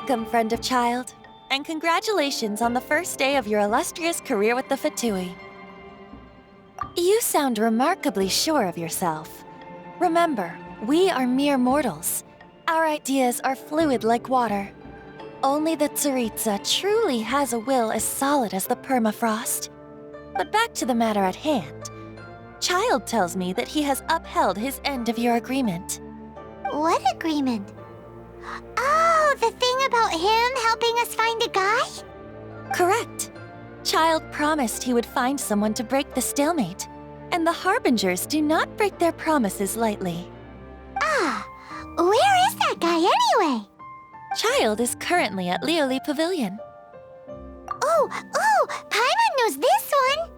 Welcome, friend of child, and congratulations on the first day of your illustrious career with the Fatui. You sound remarkably sure of yourself. Remember, we are mere mortals. Our ideas are fluid like water. Only the Tsaritsa truly has a will as solid as the permafrost. But back to the matter at hand. Child tells me that he has upheld his end of your agreement. What agreement? Oh, the thing about him helping us find a guy? Correct. Child promised he would find someone to break the stalemate. And the Harbingers do not break their promises lightly. Ah, where is that guy anyway? Child is currently at Lioli Pavilion. Oh, Paimon knows this one!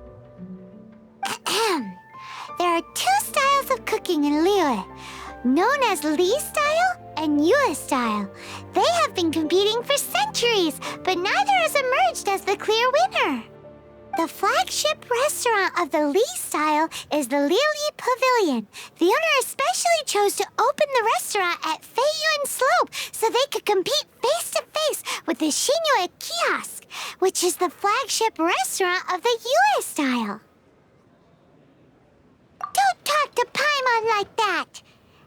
Ahem. There are two styles of cooking in Liyue, known as Li style and Yue style. They have been competing for centuries, but neither has emerged as the clear winner. The flagship restaurant of the Li style is the Lioli Pavilion. The owner especially chose to open the restaurant at Feiyuan Slope so they could compete face-to-face with the Xinyue Kiosk, which is the flagship restaurant of the Yue style. Don't talk to Paimon like that!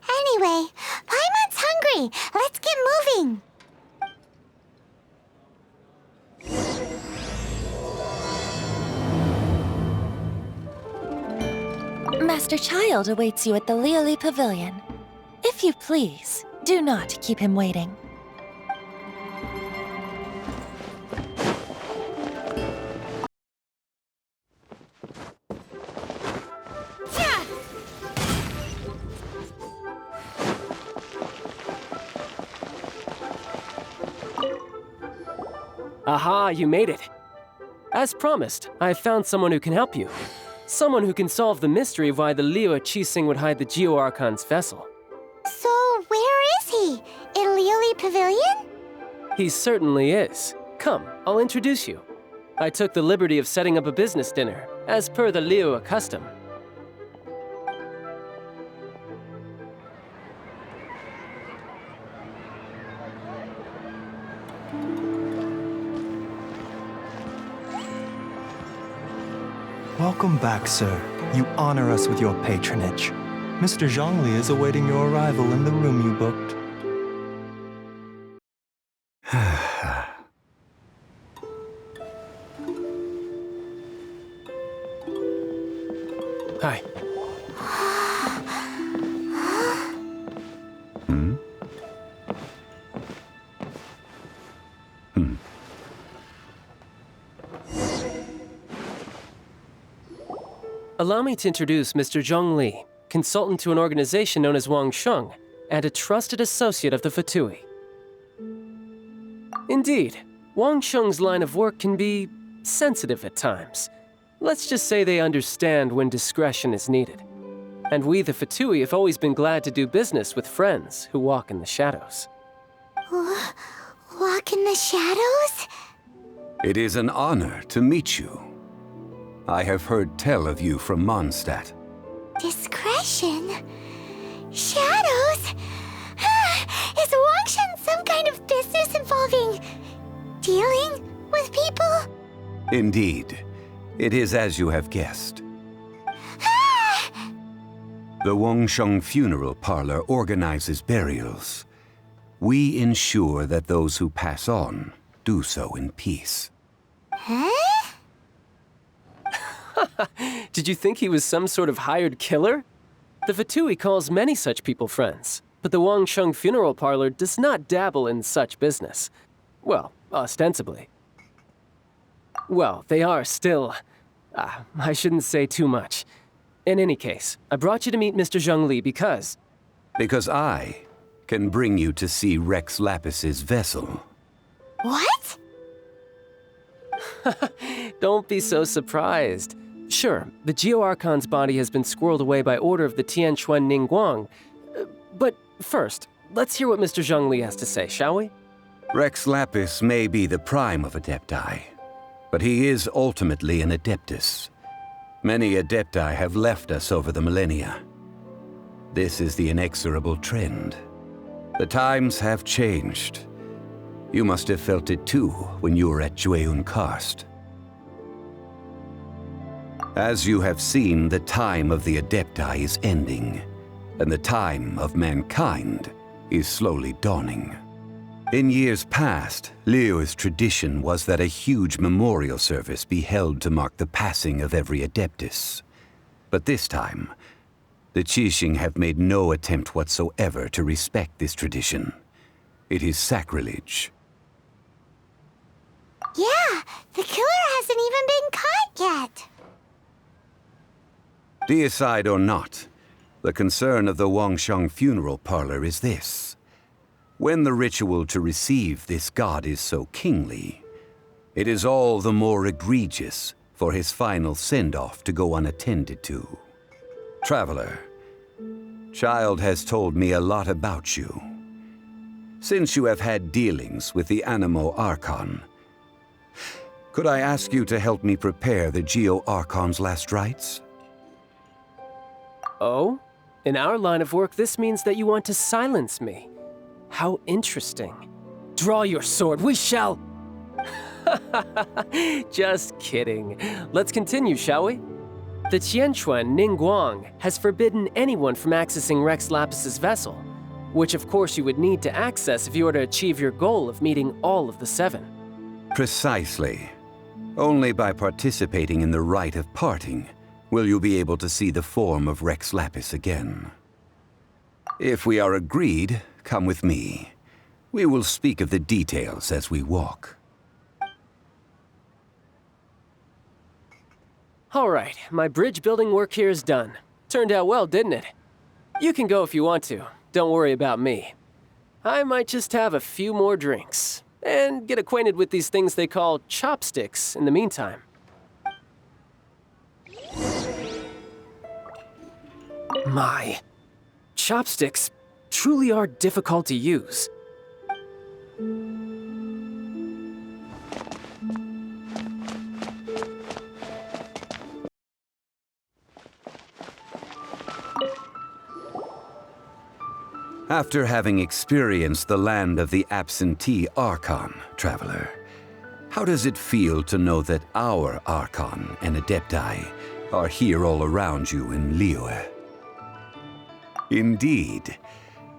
Anyway, Paimon's hungry. Let's get moving. Master Child awaits you at the Lioli Pavilion. If you please, do not keep him waiting. Aha, you made it. As promised, I've found someone who can help you. Someone who can solve the mystery of why the Liyue Qixing would hide the Geo Archon's vessel. So, where is he? In Lioli Pavilion? He certainly is. Come, I'll introduce you. I took the liberty of setting up a business dinner, as per the Liyue custom. Welcome back, sir. You honor us with your patronage. Mr. Zhongli is awaiting your arrival in the room you booked. Hi. Allow me to introduce Mr. Zhong Li, consultant to an organization known as Wang Sheng, and a trusted associate of the Fatui. Indeed, Wang Sheng's line of work can be sensitive at times. Let's just say they understand when discretion is needed. And we, the Fatui, have always been glad to do business with friends who walk in the shadows. Walk in the shadows? It is an honor to meet you. I have heard tell of you from Mondstadt. Discretion? Shadows? Is Wang Shen some kind of business involving dealing with people? Indeed. It is as you have guessed. The Wangsheng Funeral Parlor organizes burials. We ensure that those who pass on do so in peace. Huh? Did you think he was some sort of hired killer? The Fatui calls many such people friends, but the Wangsheng Funeral Parlor does not dabble in such business. Well, ostensibly. Well, they are still... I shouldn't say too much. In any case, I brought you to meet Mr. Zhong Li because... Because I can bring you to see Rex Lapis's vessel. What? Don't be so surprised. Sure, the Geo Archon's body has been squirreled away by order of the Tianquan Ningguang. But first, let's hear what Mr. Zhong Li has to say, shall we? Rex Lapis may be the prime of Adepti, but he is ultimately an Adeptus. Many Adepti have left us over the millennia. This is the inexorable trend. The times have changed. You must have felt it too when you were at Jueun Karst. As you have seen, the time of the Adepti is ending, and the time of mankind is slowly dawning. In years past, Liyue's tradition was that a huge memorial service be held to mark the passing of every Adeptus. But this time, the Qixing have made no attempt whatsoever to respect this tradition. It is sacrilege. Yeah, the killer hasn't even been caught yet. Deicide or not, the concern of the Wangsheng funeral parlor is this. When the ritual to receive this god is so kingly, it is all the more egregious for his final send-off to go unattended to. Traveler, Child has told me a lot about you. Since you have had dealings with the Animo Archon, could I ask you to help me prepare the Geo Archon's last rites? Oh? In our line of work, this means that you want to silence me. How interesting. Draw your sword, we shall... Just kidding. Let's continue, shall we? The Qianquan Ningguang has forbidden anyone from accessing Rex Lapis's vessel, which of course you would need to access if you were to achieve your goal of meeting all of the seven. Precisely. Only by participating in the rite of parting will you be able to see the form of Rex Lapis again. If we are agreed, come with me. We will speak of the details as we walk. All right, my bridge building work here is done. Turned out well, didn't it? You can go if you want to. Don't worry about me. I might just have a few more drinks and get acquainted with these things they call chopsticks in the meantime. My, chopsticks truly are difficult to use. After having experienced the land of the absentee Archon, Traveler, how does it feel to know that our Archon and Adepti are here all around you in Liyue? Indeed,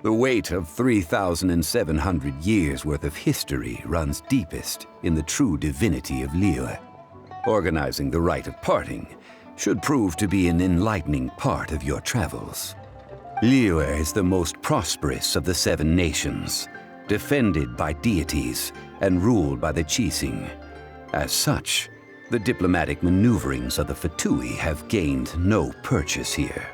the weight of 3,700 years' worth of history runs deepest in the true divinity of Liyue. Organizing the rite of parting should prove to be an enlightening part of your travels. Liyue is the most prosperous of the seven nations, defended by deities and ruled by the Qixing. As such, the diplomatic maneuverings of the Fatui have gained no purchase here.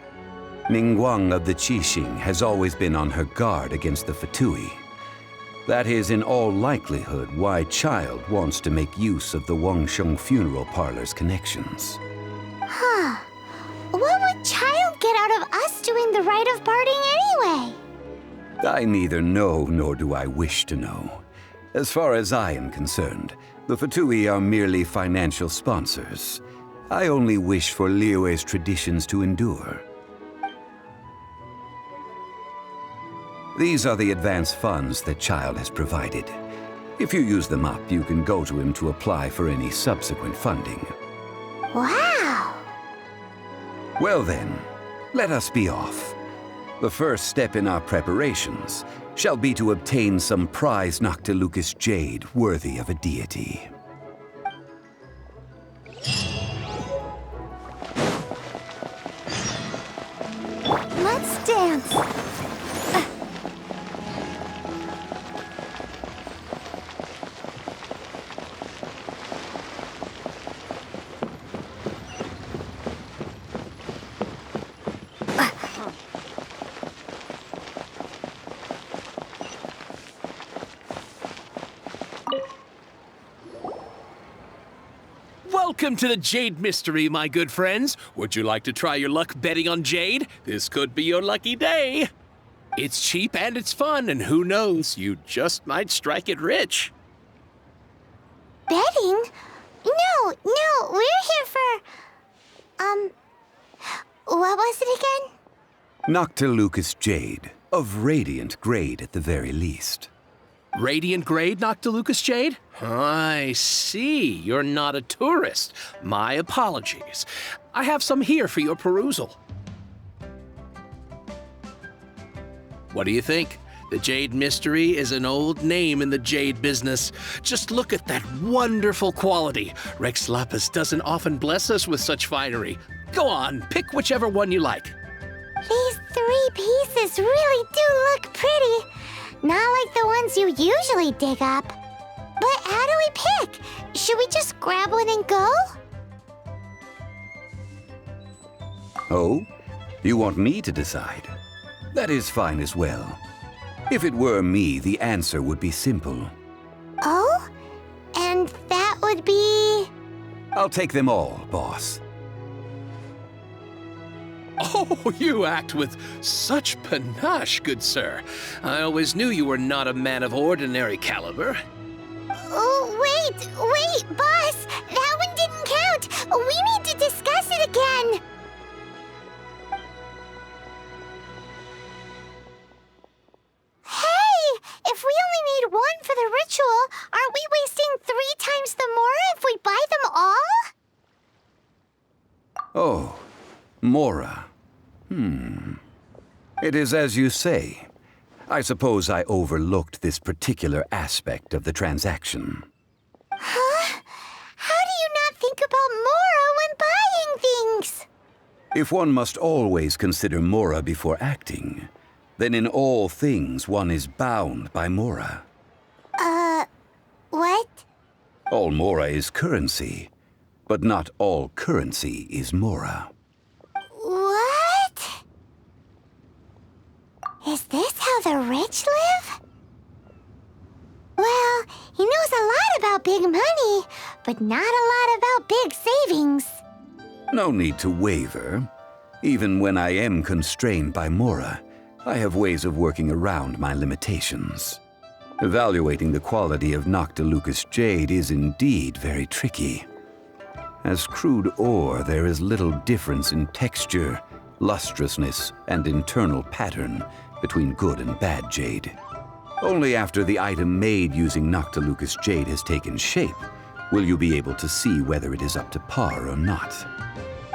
Ningguang of the Qixing has always been on her guard against the Fatui. That is in all likelihood why Child wants to make use of the Wangsheng funeral parlor's connections. Huh. What would Child get out of us doing the rite of parting anyway? I neither know nor do I wish to know. As far as I am concerned, the Fatui are merely financial sponsors. I only wish for Liyue's traditions to endure. These are the advance funds that Child has provided. If you use them up, you can go to him to apply for any subsequent funding. Wow! Well then, let us be off. The first step in our preparations shall be to obtain some prized Noctilucous jade worthy of a deity. Let's dance! Welcome to the Jade Mystery, my good friends. Would you like to try your luck betting on Jade? This could be your lucky day. It's cheap and it's fun, and who knows, you just might strike it rich. Betting? No, we're here for... what was it again? Noctilucous jade, of radiant grade at the very least. Radiant grade Noctilucous jade? I see. You're not a tourist. My apologies. I have some here for your perusal. What do you think? The Jade Mystery is an old name in the jade business. Just look at that wonderful quality. Rex Lapis doesn't often bless us with such finery. Go on, pick whichever one you like. These 3 pieces really do look pretty. Not like the ones you usually dig up. But how do we pick? Should we just grab one and go? Oh? You want me to decide? That is fine as well. If it were me, the answer would be simple. Oh? And that would be... I'll take them all, boss. Oh, you act with such panache, good sir. I always knew you were not a man of ordinary caliber. Oh, wait, boss! That one didn't count! We need to discuss it again! Hey! If we only need one for the ritual, aren't we wasting 3 times the Mora if we buy them all? Oh, Mora. It is as you say. I suppose I overlooked this particular aspect of the transaction. Huh? How do you not think about Mora when buying things? If one must always consider Mora before acting, then in all things one is bound by Mora. What? All Mora is currency, but not all currency is Mora. What? Is this how the rich live? Well, he knows a lot about big money, but not a lot about big savings. No need to waver. Even when I am constrained by Mora, I have ways of working around my limitations. Evaluating the quality of Noctilucous jade is indeed very tricky. As crude ore, there is little difference in texture, lustrousness, and internal pattern between good and bad jade. Only after the item made using Noctilucous jade has taken shape will you be able to see whether it is up to par or not.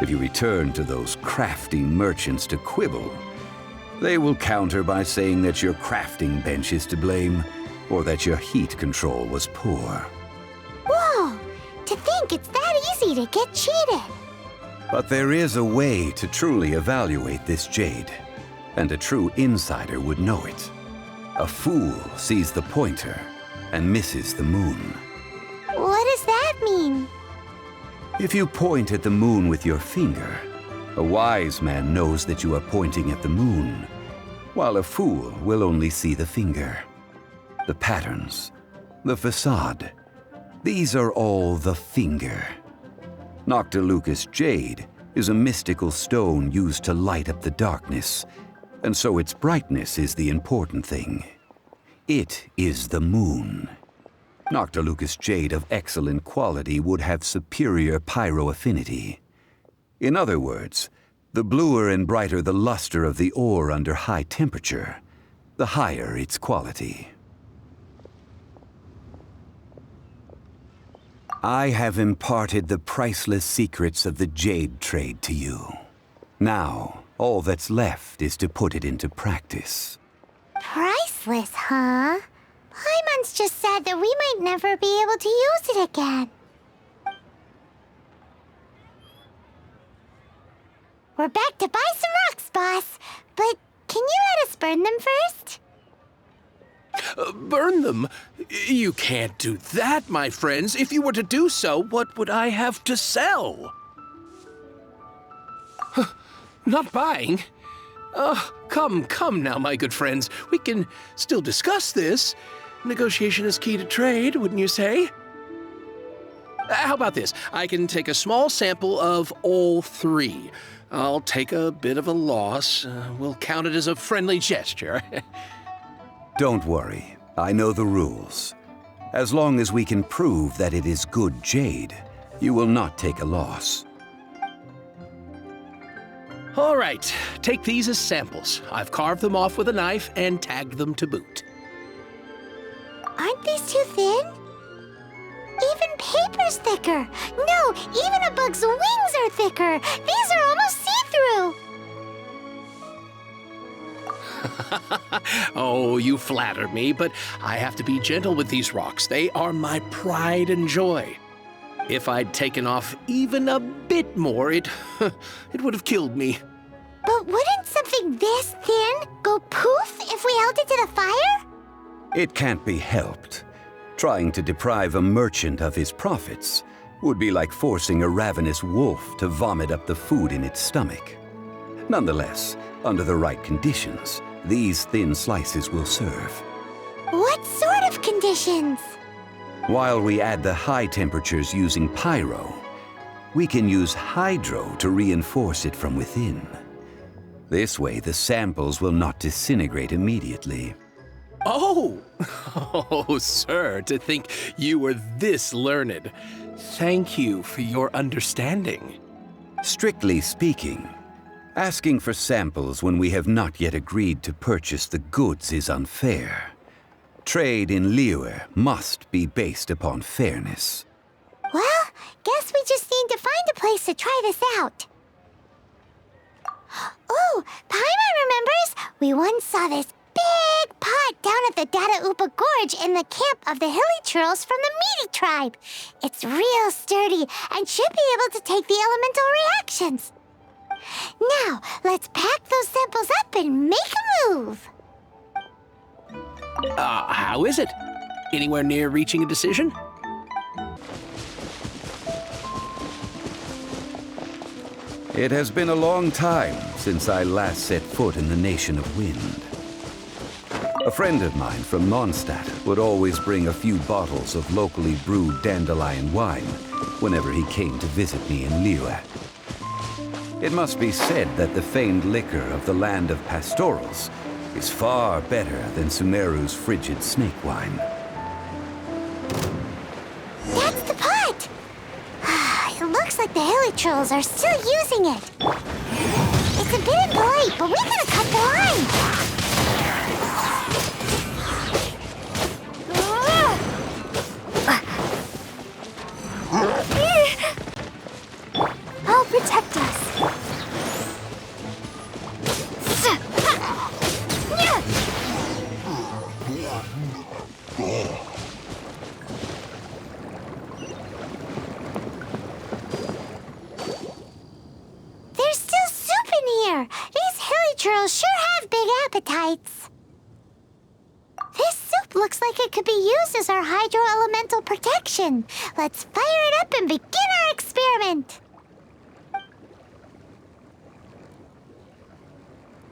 If you return to those crafty merchants to quibble, they will counter by saying that your crafting bench is to blame, or that your heat control was poor. Whoa! To think it's that easy to get cheated. But there is a way to truly evaluate this jade, and a true insider would know it. A fool sees the pointer and misses the moon. What does that mean? If you point at the moon with your finger, a wise man knows that you are pointing at the moon, while a fool will only see the finger. The patterns, the facade, these are all the finger. Noctilucous jade is a mystical stone used to light up the darkness, and so its brightness is the important thing. It is the moon. Noctilucous jade of excellent quality would have superior pyroaffinity. In other words, the bluer and brighter the luster of the ore under high temperature, the higher its quality. I have imparted the priceless secrets of the jade trade to you. Now, all that's left is to put it into practice. Priceless, huh? Paimon's just said that we might never be able to use it again. We're back to buy some rocks, boss. But can you let us burn them first? Burn them? You can't do that, my friends. If you were to do so, what would I have to sell? Not buying? Come now, my good friends. We can still discuss this. Negotiation is key to trade, wouldn't you say? How about this? I can take a small sample of all 3. I'll take a bit of a loss. We'll count it as a friendly gesture. Don't worry, I know the rules. As long as we can prove that it is good jade, you will not take a loss. All right, take these as samples. I've carved them off with a knife and tagged them to boot. thicker. No, even a bug's wings are thicker. These are almost see-through. Oh, you flatter me, but I have to be gentle with these rocks. They are my pride and joy. If I'd taken off even a bit more, it would have killed me. But wouldn't something this thin go poof if we held it to the fire? It can't be helped. Trying to deprive a merchant of his profits would be like forcing a ravenous wolf to vomit up the food in its stomach. Nonetheless, under the right conditions, these thin slices will serve. What sort of conditions? While we add the high temperatures using pyro, we can use hydro to reinforce it from within. This way, the samples will not disintegrate immediately. Oh! Oh, sir, to think you were this learned. Thank you for your understanding. Strictly speaking, asking for samples when we have not yet agreed to purchase the goods is unfair. Trade in Liyue must be based upon fairness. Well, guess we just need to find a place to try this out. Oh, Paimon remembers we once saw this big pot down at the Dada Upa Gorge in the camp of the hilly churls from the Meaty tribe. It's real sturdy and should be able to take the elemental reactions. Now, let's pack those samples up and make a move. How is it? Anywhere near reaching a decision? It has been a long time since I last set foot in the Nation of Wind. A friend of mine from Mondstadt would always bring a few bottles of locally brewed dandelion wine whenever he came to visit me in Liyue. It must be said that the famed liquor of the land of pastorals is far better than Sumeru's frigid snake wine. That's the pot! It looks like the hilly trolls are still using it. It's a bit impolite, but we gotta cut the line. I'll protect us. There's still soup in here. These hilly churls sure have big appetites. This soup looks like it could be used as our hydro-elemental protection. Let's fire it up and begin our experiment.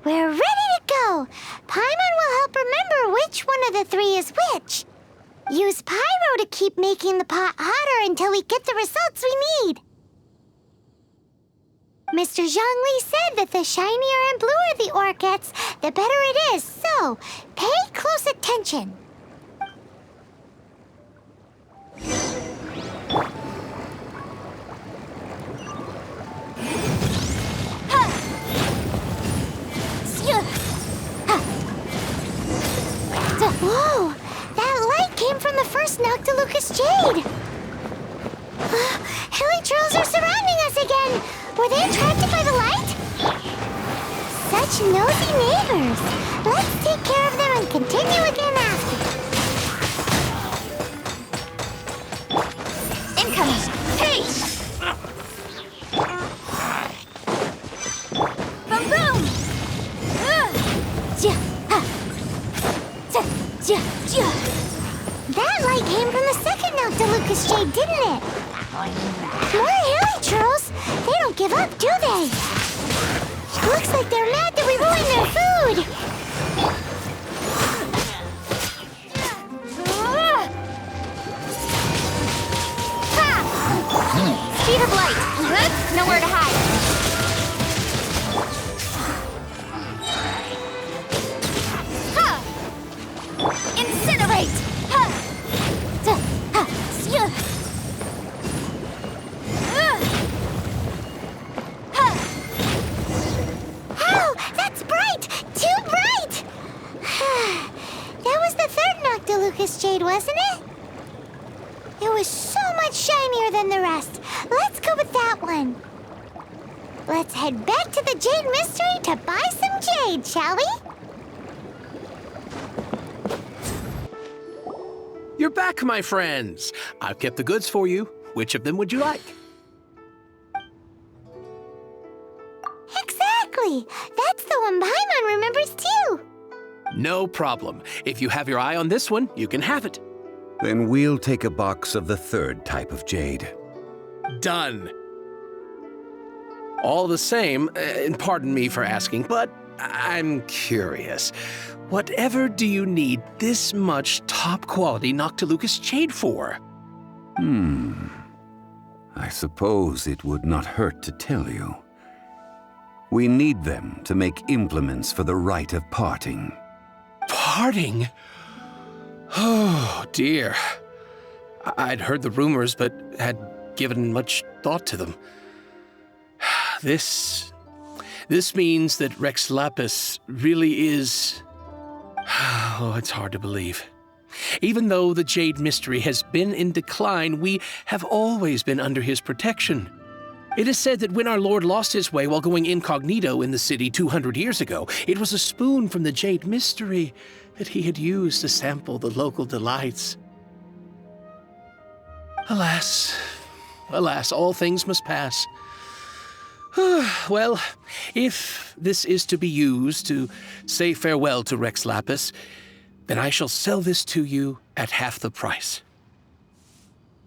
We're ready to go. Paimon will help remember which one of the three is which. Use pyro to keep making the pot hotter until we get the results we need. Mr. Zhongli said that the shinier and bluer the ore gets, the better it is, so pay close attention. Whoa! That light came from the first Noctilucous Jade! Hilly trolls are surrounding us again! Were they attracted by the light? Such nosy neighbors! Let's take care of them and continue again after. Incoming! Hey! Boom boom! That light came from the second Noctilucous Jade, didn't it? More hilly trolls! They don't give up, do they? Looks like they're mad that we ruined their food! Ha! Speed of light! Nowhere to hide! Incinerate! Ow! That's bright! Too bright! That was the third Noctilucous Jade, wasn't it? It was so much much shinier than the rest. Let's go with that one. Let's head back to the Jade Mystery to buy some jade, shall we? You're back, my friends. I've kept the goods for you. Which of them would you like? Exactly. That's the one Paimon remembers too. No problem. If you have your eye on this one, you can have it. Then we'll take a box of the third type of jade. Done. All the same, and pardon me for asking, but I'm curious. Whatever do you need this much top-quality Noctilucous jade for? I suppose it would not hurt to tell you. We need them to make implements for the rite of parting. Parting? Oh, dear. I'd heard the rumors, but had given much thought to them. This means that Rex Lapis really is... Oh, it's hard to believe. Even though the Jade Mystery has been in decline, we have always been under his protection. It is said that when our Lord lost his way while going incognito in the city 200 years ago, it was a spoon from the Jade Mystery that he had used to sample the local delights. Alas, alas, all things must pass. Well, if this is to be used to say farewell to Rex Lapis, then I shall sell this to you at half the price.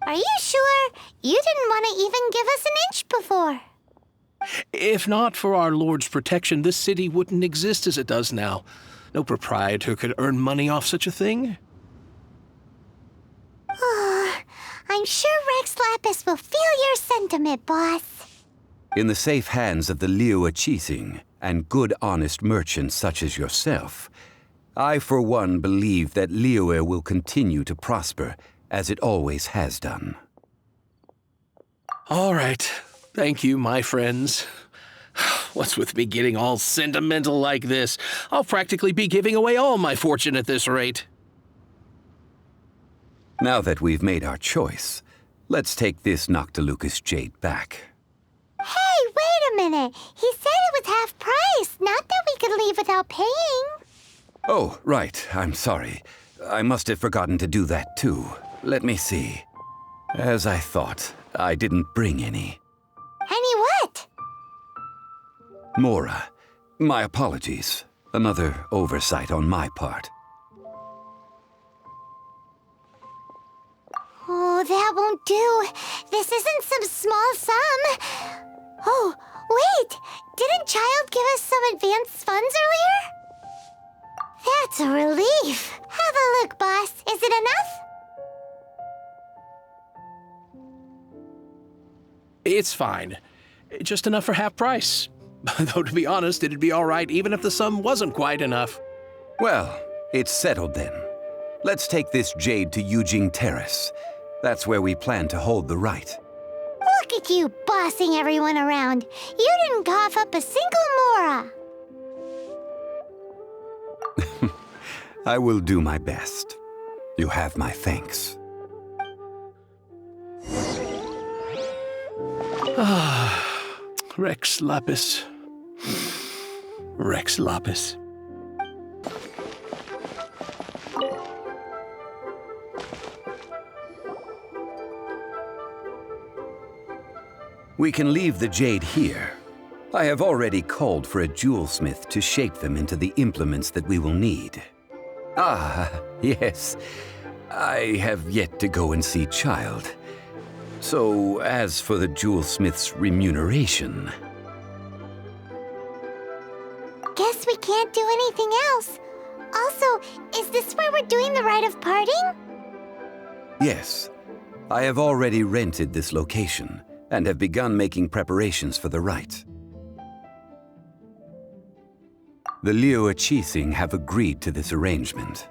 Are you sure? You didn't want to even give us an inch before. If not for our Lord's protection, this city wouldn't exist as it does now. No proprietor could earn money off such a thing. I'm sure Rex Lapis will feel your sentiment, boss. In the safe hands of the Liyue Qixing and good honest merchants such as yourself, I for one believe that Liyue will continue to prosper as it always has done. All right. Thank you, my friends. What's with me getting all sentimental like this? I'll practically be giving away all my fortune at this rate. Now that we've made our choice, let's take this Noctilucous jade back. Hey, wait a minute. He said it was half price, not that we could leave without paying. Oh, right. I'm sorry. I must have forgotten to do that too. Let me see. As I thought, I didn't bring any. Any what? Mora, my apologies. Another oversight on my part. Oh, that won't do. This isn't some small sum. Oh, wait! Didn't Child give us some advanced funds earlier? That's a relief. Have a look, boss. Is it enough? It's fine. Just enough for half price. Though, to be honest, it'd be all right even if the sum wasn't quite enough. Well, it's settled then. Let's take this jade to Yujing Terrace. That's where we plan to hold the rite. Look at you bossing everyone around. You didn't cough up a single Mora. I will do my best. You have my thanks. Rex Lapis. Rex Lapis. We can leave the jade here. I have already called for a jewelsmith to shape them into the implements that we will need. Ah, yes. I have yet to go and see Child. So, as for the jewelsmith's remuneration... Guess we can't do anything else. Also, is this where we're doing the rite of parting? Yes. I have already rented this location and have begun making preparations for the rite. The Liyue Qixing have agreed to this arrangement.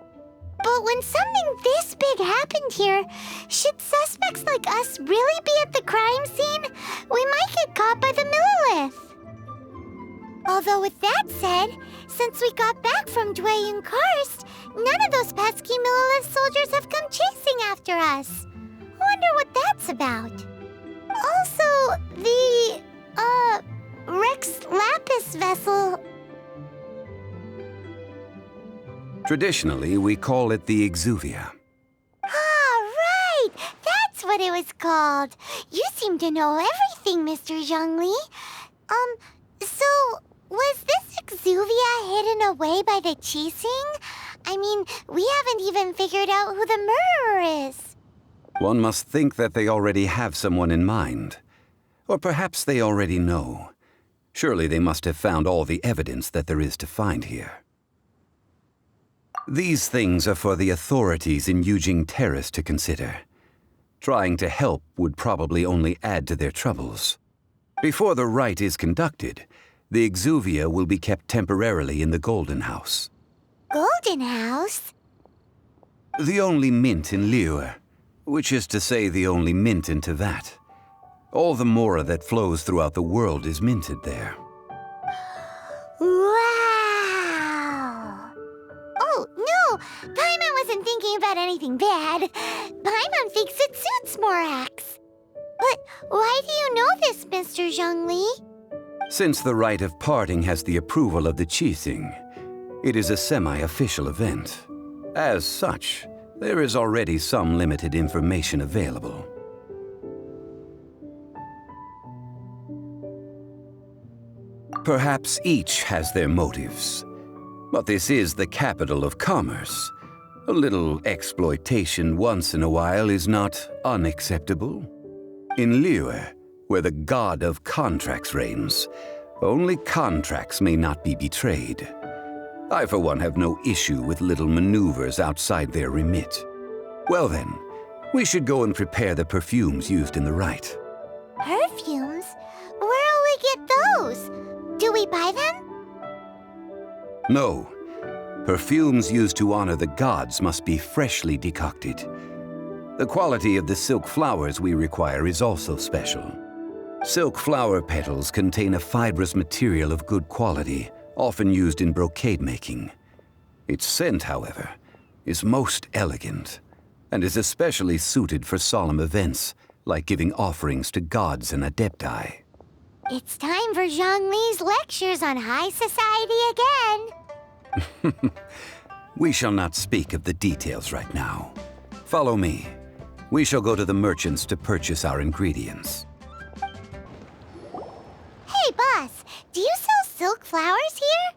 But when something this big happened here, should suspects like us really be at the crime scene? We might get caught by the Millilith. Although with that said, since we got back from Dwayne Karst, none of those pesky Millilith soldiers have come chasing after us. wonder what that's about. Also, the, Rex Lapis vessel. Traditionally, we call it the Exuvia. Ah, right! That's what it was called. You seem to know everything, Mr. Zhongli. So, was this Exuvia hidden away by the Qixing? I mean, we haven't even figured out who the murderer is. One must think that they already have someone in mind. Or perhaps they already know. Surely they must have found all the evidence that there is to find here. These things are for the authorities in Yujing Terrace to consider. Trying to help would probably only add to their troubles. Before the rite is conducted, the Exuvia will be kept temporarily in the Golden House. Golden House? The only mint in Liyue, which is to say the only mint in Tevat. All the mora that flows throughout the world is minted there. Wow! Oh, no! Paimon wasn't thinking about anything bad. Paimon thinks it suits Morax. But why do you know this, Mr. Zhongli? Since the rite of parting has the approval of the Qixing, it is a semi-official event. As such, there is already some limited information available. Perhaps each has their motives, but this is the capital of commerce. A little exploitation once in a while is not unacceptable. In Liyue, where the god of contracts reigns, only contracts may not be betrayed. I, for one, have no issue with little maneuvers outside their remit. Well then, we should go and prepare the perfumes used in the rite. Perfumes? Where'll we get those? Do we buy them? No. Perfumes used to honor the gods must be freshly decocted. The quality of the silk flowers we require is also special. Silk flower petals contain a fibrous material of good quality, often used in brocade making. Its scent, however, is most elegant, and is especially suited for solemn events, like giving offerings to gods and adepti. It's time for Zhongli's lectures on high society again. We shall not speak of the details right now. Follow me. We shall go to the merchants to purchase our ingredients. Hey, boss, do you sell silk flowers here?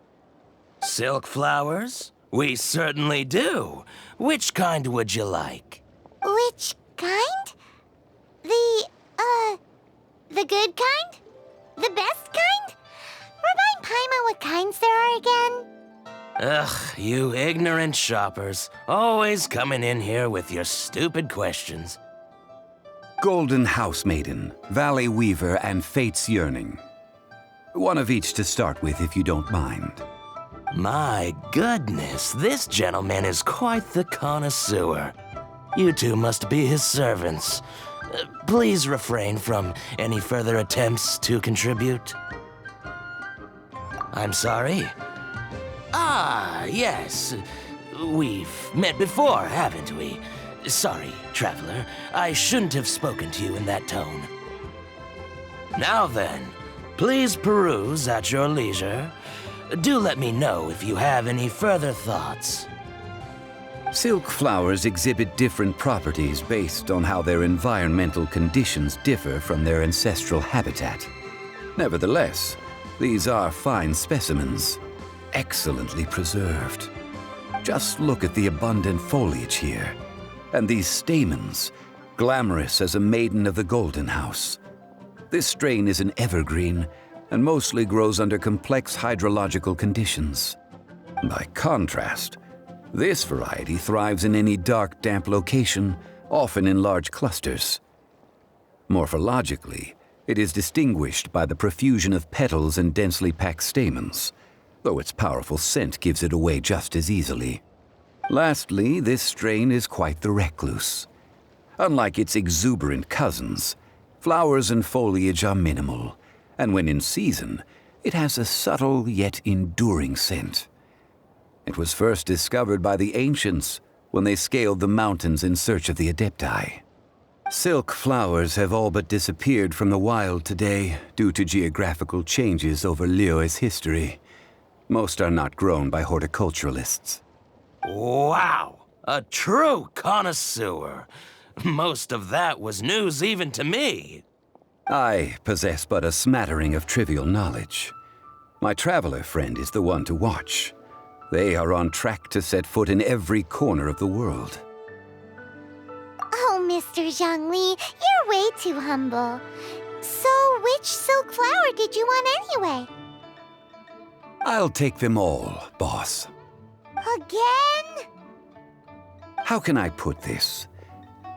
Silk flowers? We certainly do. Which kind would you like? Which kind? The good kind? The best kind? Remind Paimon what kinds there are again. Ugh, you ignorant shoppers. Always coming in here with your stupid questions. Golden House Maiden, Valley Weaver, and Fate's Yearning. One of each to start with, if you don't mind. My goodness, this gentleman is quite the connoisseur. You two must be his servants. Please refrain from any further attempts to contribute. I'm sorry. Ah, yes. We've met before, haven't we? Sorry, traveler. I shouldn't have spoken to you in that tone. Now then, please peruse at your leisure. Do let me know if you have any further thoughts. Silk flowers exhibit different properties based on how their environmental conditions differ from their ancestral habitat. Nevertheless, these are fine specimens, excellently preserved. Just look at the abundant foliage here, and these stamens, glamorous as a maiden of the Golden House. This strain is an evergreen and mostly grows under complex hydrological conditions. By contrast, this variety thrives in any dark, damp location, often in large clusters. Morphologically, it is distinguished by the profusion of petals and densely packed stamens, though its powerful scent gives it away just as easily. Lastly, this strain is quite the recluse. Unlike its exuberant cousins, flowers and foliage are minimal, and when in season, it has a subtle yet enduring scent. It was first discovered by the ancients when they scaled the mountains in search of the adepti. Silk flowers have all but disappeared from the wild today due to geographical changes over Liyue's history. Most are not grown by horticulturalists. Wow! A true connoisseur. Most of that was news even to me. I possess but a smattering of trivial knowledge. My traveler friend is the one to watch. They are on track to set foot in every corner of the world. Oh, Mr. Zhongli, you're way too humble. So, which silk flower did you want anyway? I'll take them all, boss. Again? How can I put this?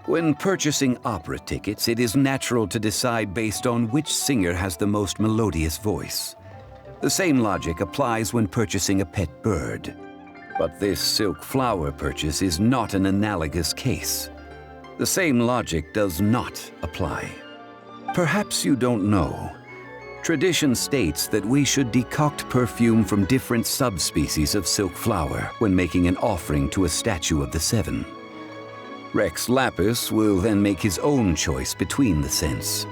When purchasing opera tickets, it is natural to decide based on which singer has the most melodious voice. The same logic applies when purchasing a pet bird. But this silk flower purchase is not an analogous case. The same logic does not apply. Perhaps you don't know. Tradition states that we should decoct perfume from different subspecies of silk flower when making an offering to a statue of the seven. Rex Lapis will then make his own choice between the scents.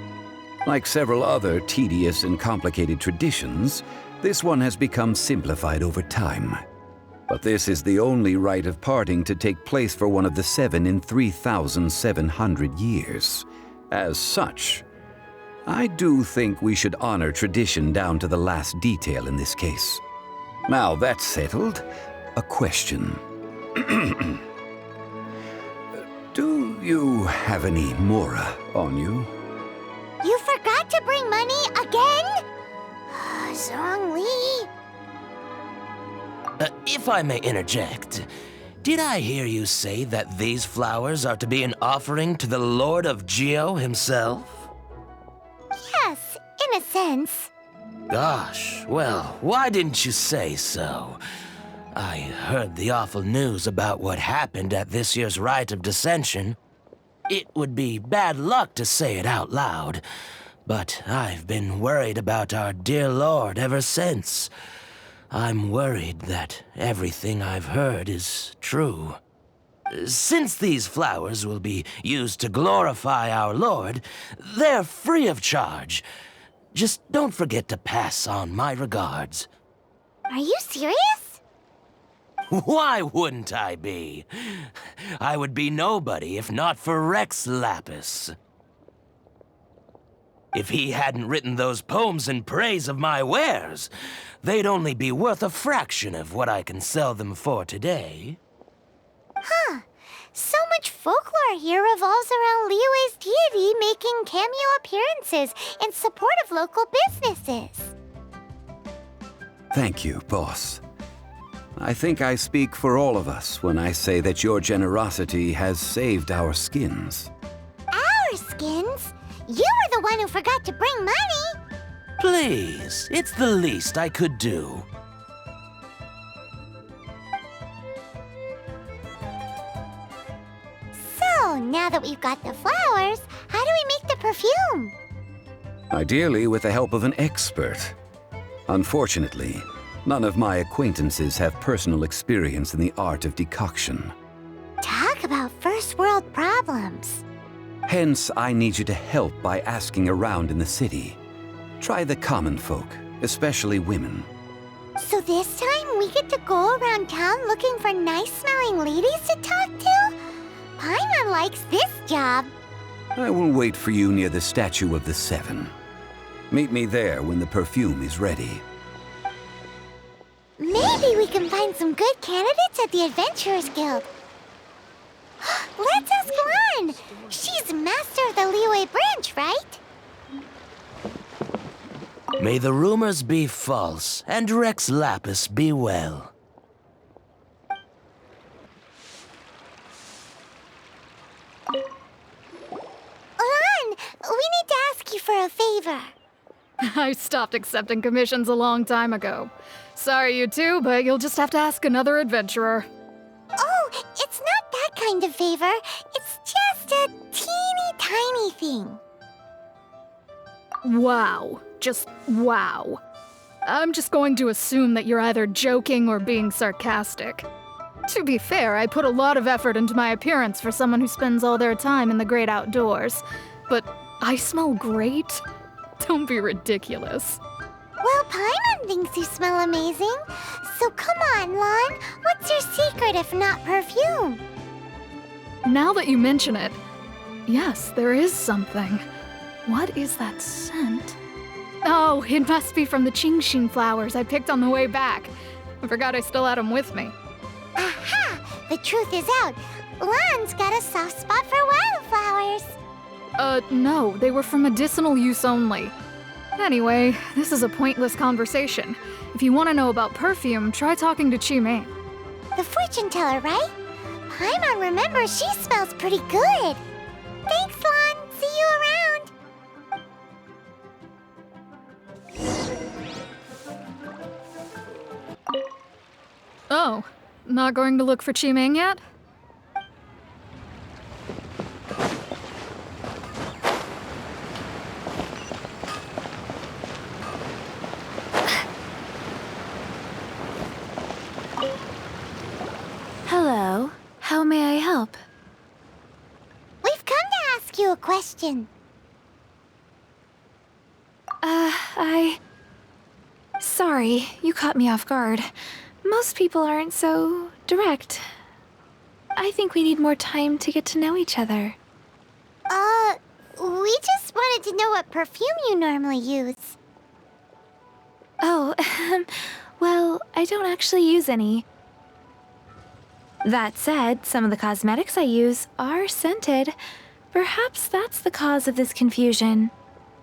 Like several other tedious and complicated traditions, this one has become simplified over time. But this is the only rite of parting to take place for one of the seven in 3,700 years. As such, I do think we should honor tradition down to the last detail in this case. Now that's settled, a question. Do you have any Mora on you? You forgot to bring money again? Zhongli. If I may interject, did I hear you say that these flowers are to be an offering to the Lord of Geo himself? Yes, in a sense. Gosh, well, why didn't you say so? I heard the awful news about what happened at this year's Rite of Dissension. It would be bad luck to say it out loud, but I've been worried about our dear Lord ever since. I'm worried that everything I've heard is true. Since these flowers will be used to glorify our Lord, they're free of charge. Just don't forget to pass on my regards. Are you serious? Why wouldn't I be? I would be nobody if not for Rex Lapis. If he hadn't written those poems in praise of my wares, they'd only be worth a fraction of what I can sell them for today. Huh. So much folklore here revolves around Liyue's deity making cameo appearances in support of local businesses. Thank you, boss. I think I speak for all of us when I say that your generosity has saved our skins. Our skins? You were the one who forgot to bring money. Please, it's the least I could do. So, now that we've got the flowers, how do we make the perfume? Ideally with the help of an expert. Unfortunately, none of my acquaintances have personal experience in the art of decoction. Talk about first world problems. Hence, I need you to help by asking around in the city. Try the common folk, especially women. So this time we get to go around town looking for nice-smelling ladies to talk to? Paimon likes this job. I will wait for you near the statue of the Seven. Meet me there when the perfume is ready. Maybe we can find some good candidates at the Adventurers Guild. Let's ask Lan. She's master of the Liyue branch, right? May the rumors be false, and Rex Lapis be well. Lan, we need to ask you for a favor. I stopped accepting commissions a long time ago. Sorry, you two, but you'll just have to ask another adventurer. Oh, it's not that kind of favor. It's just a teeny tiny thing. Wow. Just wow. I'm just going to assume that you're either joking or being sarcastic. To be fair, I put a lot of effort into my appearance for someone who spends all their time in the great outdoors. But I smell great? Don't be ridiculous. Well, Paimon thinks you smell amazing. So come on, Lon. What's your secret if not perfume? Now that you mention it, yes, there is something. What is that scent? Oh, it must be from the Qingxin flowers I picked on the way back. I forgot I still had them with me. Aha! The truth is out. Lon's got a soft spot for wildflowers. No, they were for medicinal use only. Anyway, this is a pointless conversation. If you want to know about perfume, try talking to Qimei. The fortune teller, right? Paimon remembers she smells pretty good. Thanks, Lon. See you around. Oh, not going to look for Qimei yet? Hello. How may I help? We've come to ask you a question. Sorry, you caught me off guard. Most people aren't so direct. I think we need more time to get to know each other. We just wanted to know what perfume you normally use. Oh, well, I don't actually use any. That said, some of the cosmetics I use are scented. Perhaps that's the cause of this confusion.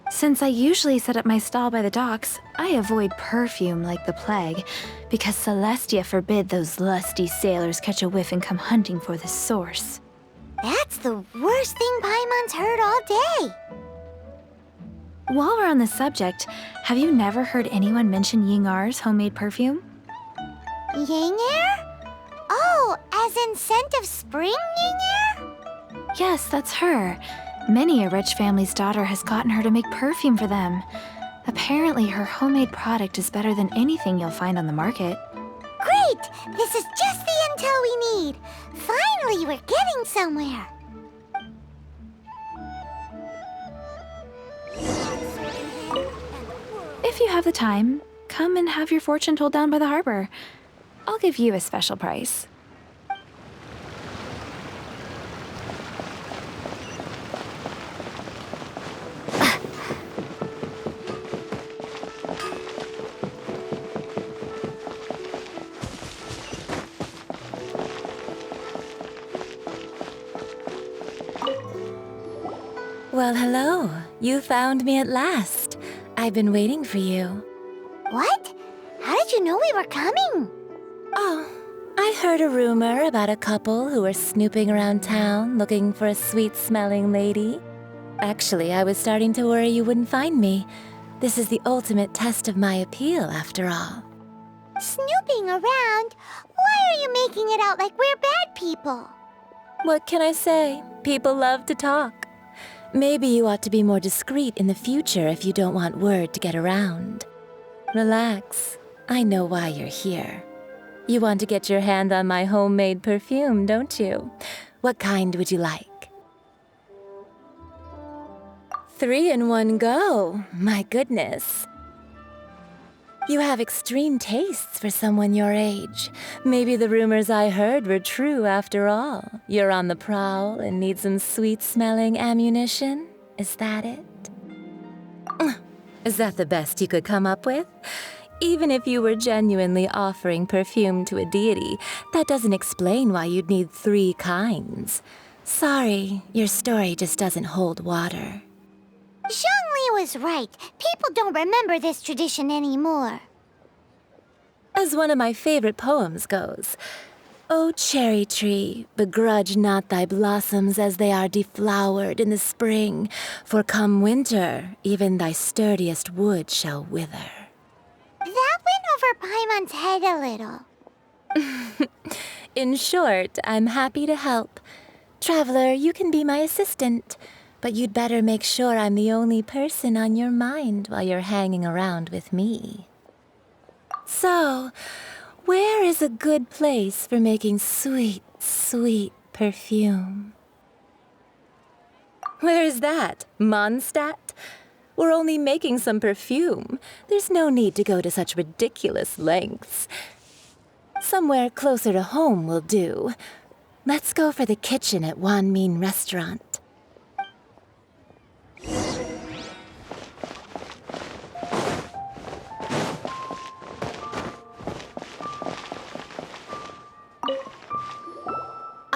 Since I usually set up my stall by the docks, I avoid perfume like the plague, because Celestia forbid those lusty sailors catch a whiff and come hunting for the source. That's the worst thing Paimon's heard all day. While we're on the subject, have you never heard anyone mention Yingar's homemade perfume? Yingar? Oh, as in scent of spring, Yingar? Yes, that's her. Many a rich family's daughter has gotten her to make perfume for them. Apparently, her homemade product is better than anything you'll find on the market. Great! This is just the intel we need. Finally, we're getting somewhere. If you have the time, come and have your fortune told down by the harbor. I'll give you a special price. Well, hello. You found me at last. I've been waiting for you. What? How did you know we were coming? Oh, I heard a rumor about a couple who were snooping around town looking for a sweet-smelling lady. Actually, I was starting to worry you wouldn't find me. This is the ultimate test of my appeal, after all. Snooping around? Why are you making it out like we're bad people? What can I say? People love to talk. Maybe you ought to be more discreet in the future if you don't want word to get around. Relax. I know why you're here. You want to get your hand on my homemade perfume, don't you? What kind would you like? 3 in one go. My goodness. You have extreme tastes for someone your age. Maybe the rumors I heard were true after all. You're on the prowl and need some sweet-smelling ammunition? Is that it? Is that the best you could come up with? Even if you were genuinely offering perfume to a deity, that doesn't explain why you'd need 3 kinds. Sorry, your story just doesn't hold water. Zhongli was right. People don't remember this tradition anymore. As one of my favorite poems goes, O cherry tree, begrudge not thy blossoms as they are deflowered in the spring, for come winter, even thy sturdiest wood shall wither. That went over Paimon's head a little. In short, I'm happy to help. Traveler, you can be my assistant. But you'd better make sure I'm the only person on your mind while you're hanging around with me. So, Where is a good place for making sweet, sweet perfume? Where is that? Mondstadt? We're only making some perfume. There's no need to go to such ridiculous lengths. Somewhere closer to home will do. Let's go for the kitchen at Wan Min Restaurant.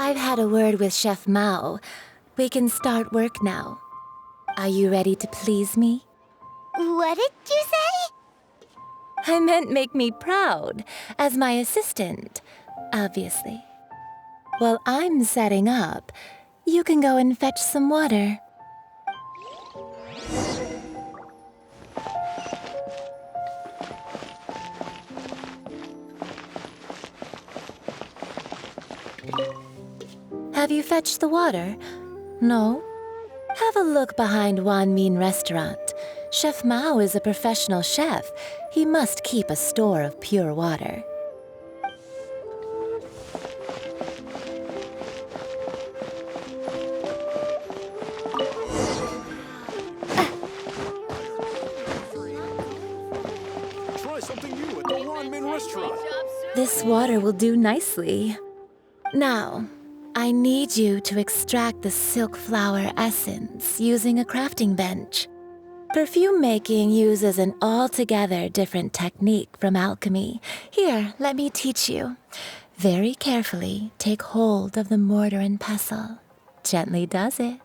I've had a word with Chef Mao. We can start work now. Are you ready to please me? What did you say? I meant make me proud, as my assistant, obviously. While I'm setting up, you can go and fetch some water. Have you fetched the water? No? Have a look behind Wan Min Restaurant. Chef Mao is a professional chef. He must keep a store of pure water. Try something new at the Wan Min Restaurant. This water will do nicely. Now, I need you to extract the silk flower essence using a crafting bench. Perfume making uses an altogether different technique from alchemy. Here, let me teach you. Very carefully, take hold of the mortar and pestle. Gently does it.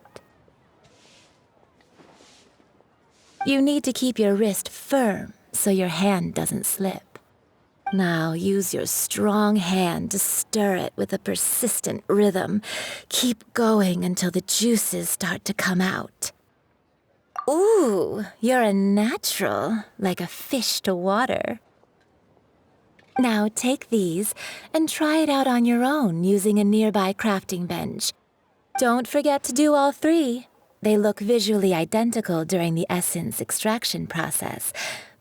You need to keep your wrist firm so your hand doesn't slip. Now use your strong hand to stir it with a persistent rhythm. Keep going until the juices start to come out. Ooh, you're a natural, like a fish to water. Now take these and try it out on your own using a nearby crafting bench. Don't forget to do all three. They look visually identical during the essence extraction process,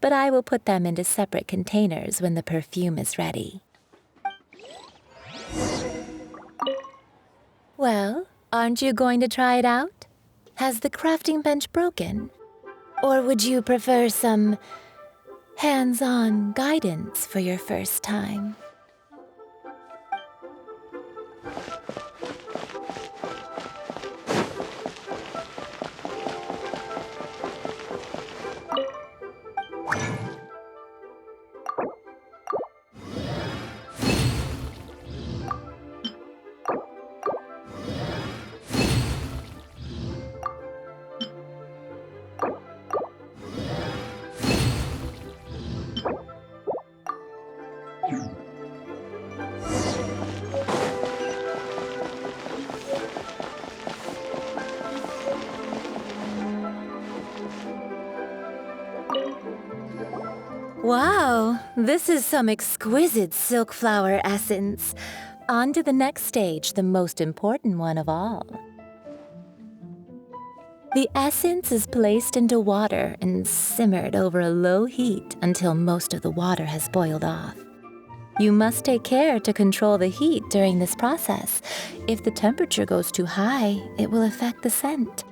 but I will put them into separate containers when the perfume is ready. Well, aren't you going to try it out? Has the crafting bench broken? Or would you prefer some hands-on guidance for your first time? Wow, this is some exquisite silk flower essence. On to the next stage, the most important one of all. The essence is placed into water and simmered over a low heat until most of the water has boiled off. You must take care to control the heat during this process. If the temperature goes too high, it will affect the scent.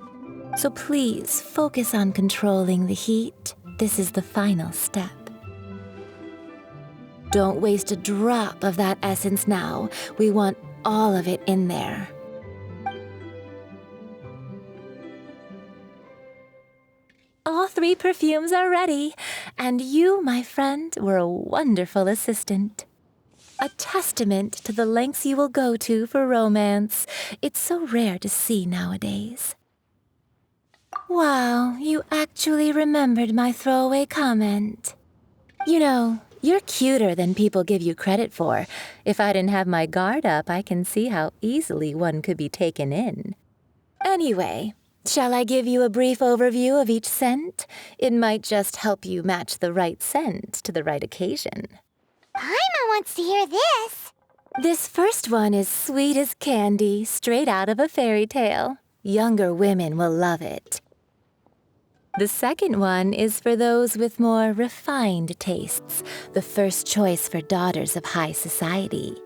So please focus on controlling the heat. This is the final step. Don't waste a drop of that essence now. We want all of it in there. All three perfumes are ready, and you, my friend, were a wonderful assistant. A testament to the lengths you will go to for romance. It's so rare to see nowadays. Wow, you actually remembered my throwaway comment. You know, you're cuter than people give you credit for. If I didn't have my guard up, I can see how easily one could be taken in. Anyway, shall I give you a brief overview of each scent? It might just help you match the right scent to the right occasion. Paimon wants to hear this. This first one is sweet as candy, straight out of a fairy tale. Younger women will love it. The second one is for those with more refined tastes, the first choice for daughters of high society.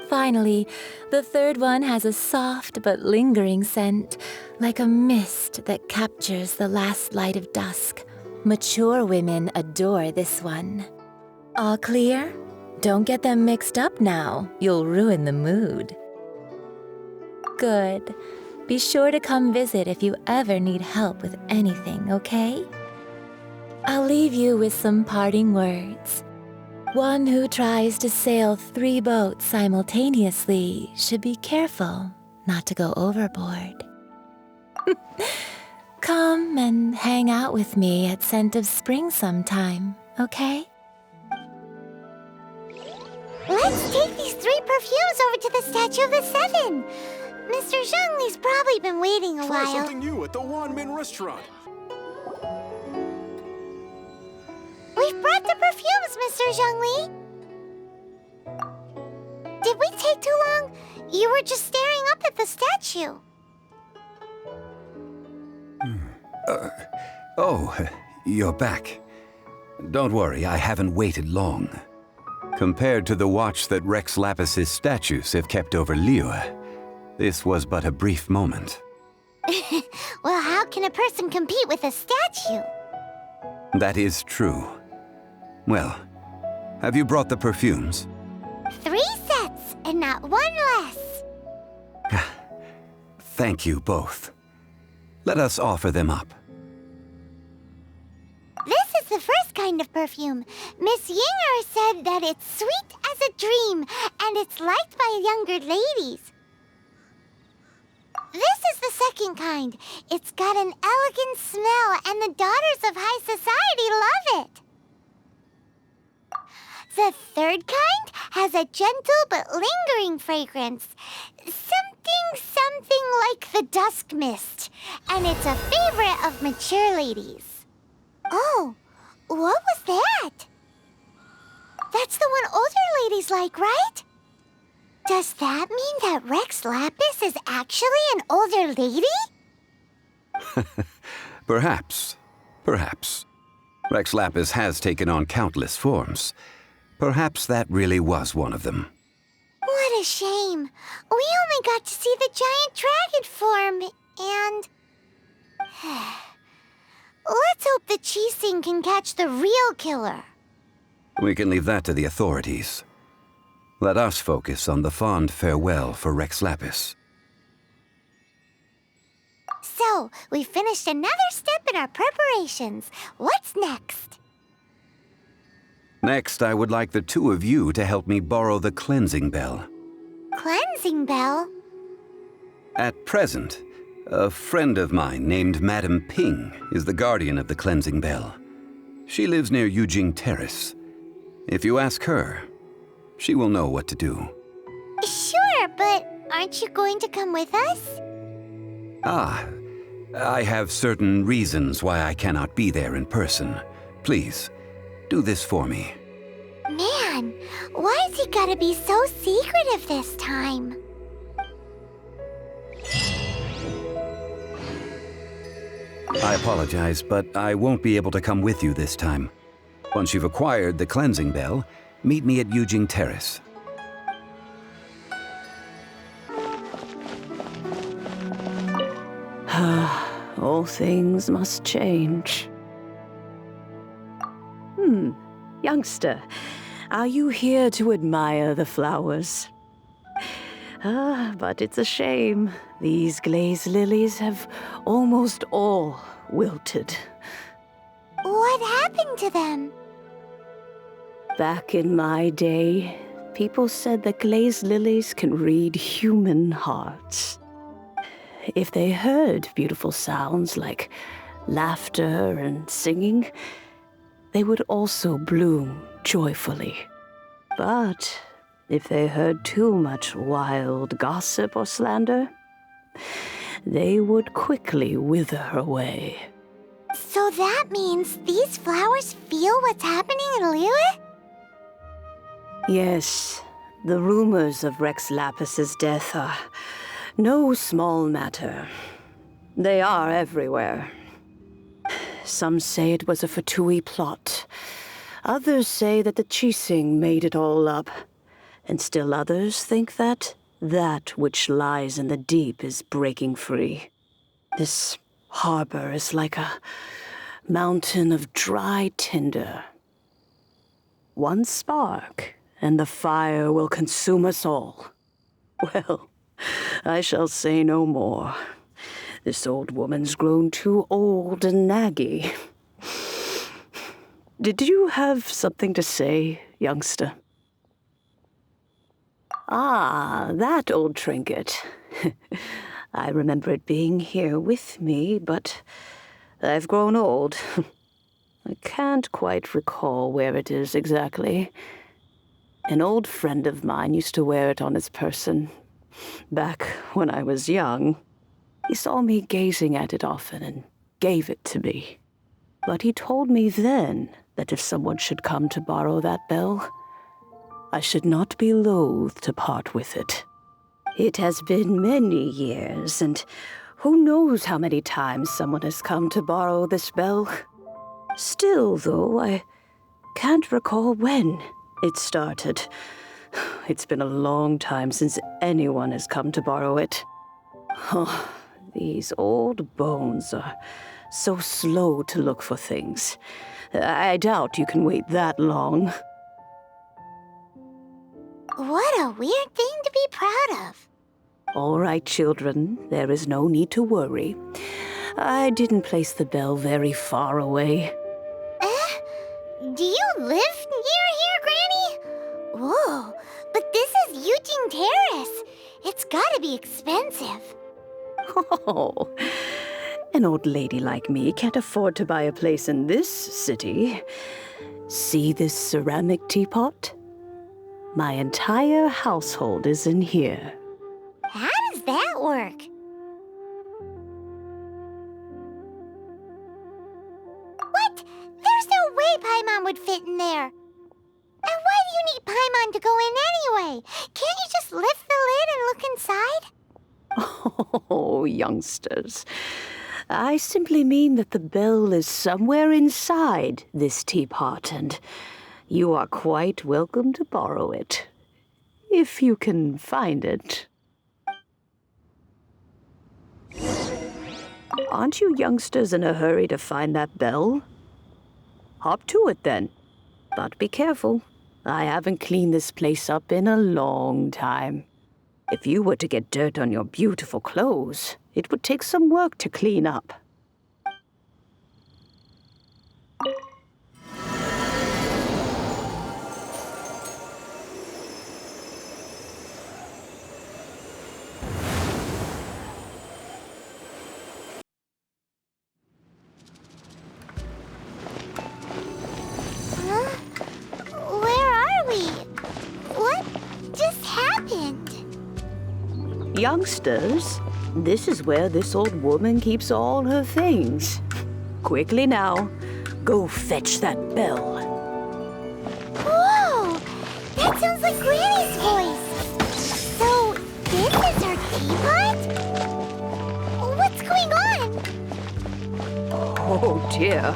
Finally, the third one has a soft but lingering scent, like a mist that captures the last light of dusk. Mature women adore this one. All clear? Don't get them mixed up now. You'll ruin the mood. Good. Be sure to come visit if you ever need help with anything, okay? I'll leave you with some parting words. One who tries to sail 3 boats simultaneously should be careful not to go overboard. Come and hang out with me at Scent of Spring sometime, okay? Let's take these 3 perfumes over to the Statue of the Seven. Mr. Zhongli's probably been waiting a Try while. something new at the Wanmin restaurant. We've brought the perfumes, Mr. Zhongli. Did we take too long? You were just staring up at the statue. Oh, you're back. Don't worry, I haven't waited long. Compared to the watch that Rex Lapis's statues have kept over Liyue, this was but a brief moment. Well, how can a person compete with a statue? That is true. Well, have you brought the perfumes? 3 sets, and not 1 less. Thank you both. Let us offer them up. This is the first kind of perfume. Miss Yinger said that it's sweet as a dream, and it's liked by younger ladies. This is the second kind. It's got an elegant smell, and the daughters of high society love it. The third kind has a gentle but lingering fragrance. Something like the dusk mist. And it's a favorite of mature ladies. Oh, what was that? That's the one older ladies like, right? Does that mean that Rex Lapis is actually an older lady? Perhaps. Rex Lapis has taken on countless forms. Perhaps that really was one of them. What a shame. We only got to see the giant dragon form, and... Let's hope the Chising can catch the real killer. We can leave that to the authorities. Let us focus on the fond farewell for Rex Lapis. So, we finished another step in our preparations. What's next? Next, I would like the 2 of you to help me borrow the cleansing bell. Cleansing bell? At present, a friend of mine named Madame Ping is the guardian of the cleansing bell. She lives near Yujing Terrace. If you ask her, she will know what to do. Sure, but aren't you going to come with us? I have certain reasons why I cannot be there in person. Please, do this for me. Man, why has he gotta be so secretive this time? I apologize, but I won't be able to come with you this time. Once you've acquired the cleansing bell, meet me at Yujing Terrace. All things must change. Youngster, are you here to admire the flowers? But it's a shame. These glazed lilies have almost all wilted. What happened to them? Back in my day, people said that glazed lilies can read human hearts. If they heard beautiful sounds like laughter and singing, they would also bloom joyfully. But if they heard too much wild gossip or slander, they would quickly wither away. So that means these flowers feel what's happening in Liyue? Yes, the rumors of Rex Lapis's death are no small matter. They are everywhere. Some say it was a Fatui plot. Others say that the Chising made it all up. And still others think that which lies in the deep is breaking free. This harbor is like a mountain of dry tinder. One spark, and the fire will consume us all. Well, I shall say no more. This old woman's grown too old and naggy. Did you have something to say, youngster? Ah, that old trinket. I remember it being here with me, but I've grown old. I can't quite recall where it is exactly. An old friend of mine used to wear it on his person, back when I was young. He saw me gazing at it often and gave it to me. But he told me then that if someone should come to borrow that bell, I should not be loath to part with it. It has been many years, and who knows how many times someone has come to borrow this bell. Still, though, I can't recall when it started. It's been a long time since anyone has come to borrow it. Oh, these old bones are so slow to look for things. I doubt you can wait that long. What a weird thing to be proud of. All right, children, there is no need to worry. I didn't place the bell very far away. Do you live near here, Granny? Whoa, but this is Eugene Terrace. It's gotta be expensive. Oh, an old lady like me can't afford to buy a place in this city. See this ceramic teapot? My entire household is in here. How does that work? What? There's no way Paimon would fit in there. And why do you need Paimon to go in anyway? Can't you just lift the lid and look inside? Oh, youngsters. I simply mean that the bell is somewhere inside this teapot, and you are quite welcome to borrow it, if you can find it. Aren't you youngsters in a hurry to find that bell? Hop to it, then. But be careful. I haven't cleaned this place up in a long time. If you were to get dirt on your beautiful clothes, it would take some work to clean up. Where are we? What just happened? Youngsters, this is where this old woman keeps all her things. Quickly now, go fetch that bell. Whoa! That sounds like Granny's voice. So, this is her teapot? What's going on? Oh dear,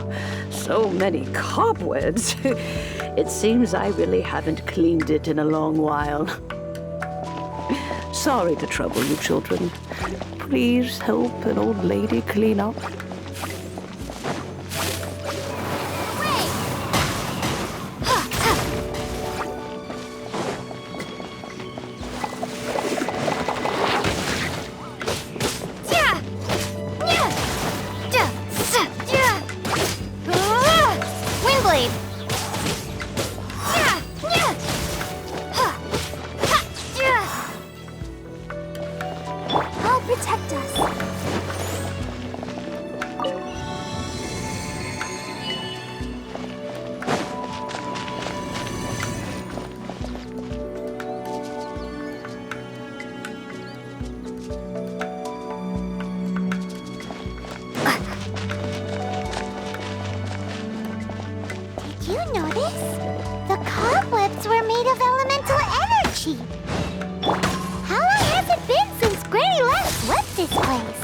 so many cobwebs. It seems I really haven't cleaned it in a long while. Sorry to trouble you, children. Please help an old lady clean up. Windblade! I'll protect us. Did you notice? The cobwebs were made of elemental energy. How long has it been since Granny last left this place?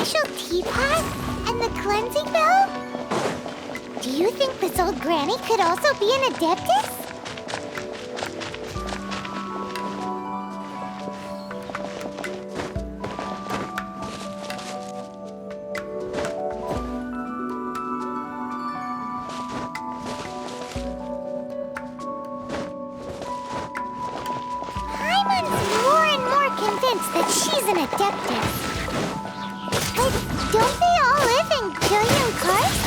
special teapot and the cleansing bell? Do you think this old granny could also be an adeptus? That she's an adeptus. But don't they all live in Gillian Karst?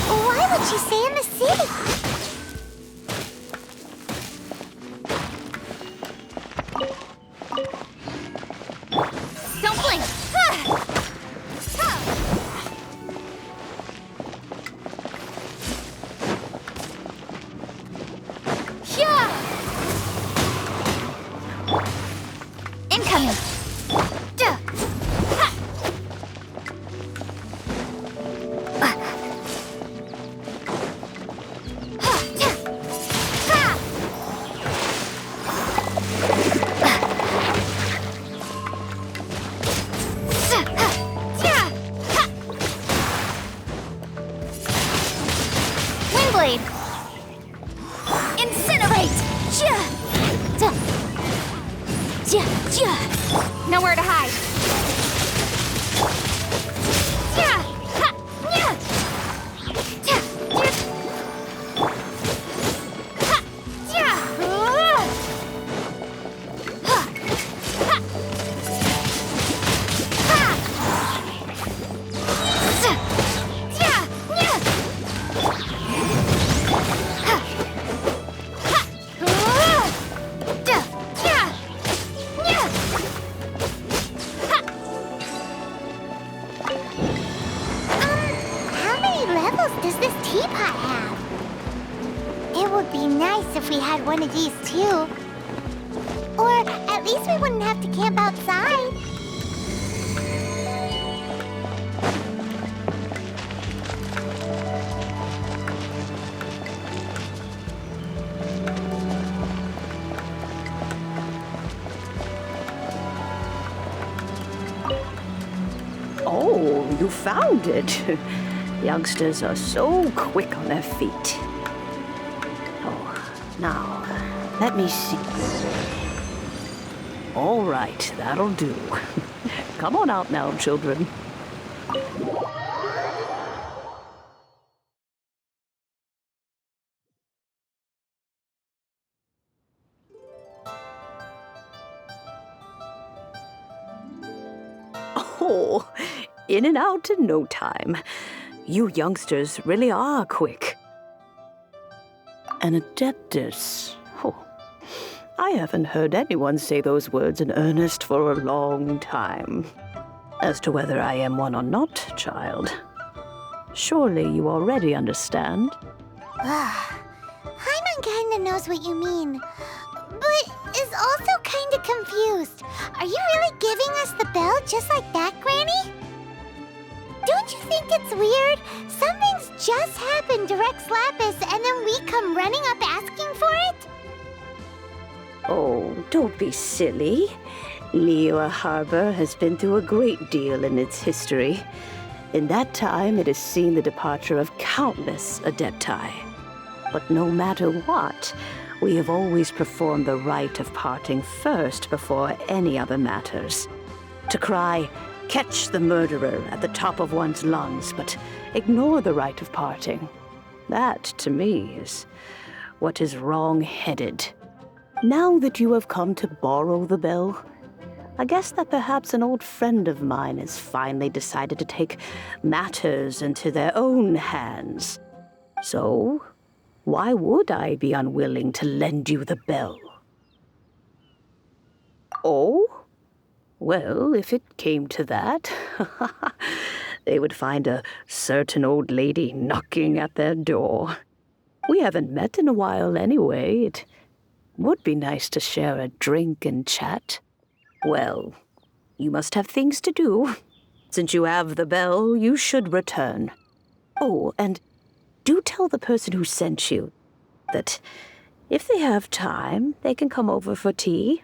Why would she stay in the city? Don't blink! Incoming! Windblade! Incinerate! Nowhere to hide. Does this teapot have? It would be nice if we had one of these too. Or at least we wouldn't have to camp outside. Oh, you found it. Youngsters are so quick on their feet. Oh, now, let me see. All right, that'll do. Come on out now, children. Oh, in and out in no time. You youngsters really are quick. An adeptus. Oh, I haven't heard anyone say those words in earnest for a long time. As to whether I am one or not, child, surely you already understand. Paimon kinda knows what you mean, but is also kinda confused. Are you really giving us the bell just like that, Granny? Don't you think it's weird? Something's just happened to Rex Lapis and then we come running up asking for it? Oh, don't be silly. Liyue Harbor has been through a great deal in its history. In that time, it has seen the departure of countless adepti. But no matter what, we have always performed the rite of parting first before any other matters. To cry, "Catch the murderer," at the top of one's lungs, but ignore the rite of parting. That, to me, is what is wrong-headed. Now that you have come to borrow the bell, I guess that perhaps an old friend of mine has finally decided to take matters into their own hands. So, why would I be unwilling to lend you the bell? Oh? Well, if it came to that, they would find a certain old lady knocking at their door. We haven't met in a while anyway. It would be nice to share a drink and chat. Well, you must have things to do. Since you have the bell, you should return. Oh, and do tell the person who sent you that if they have time, they can come over for tea.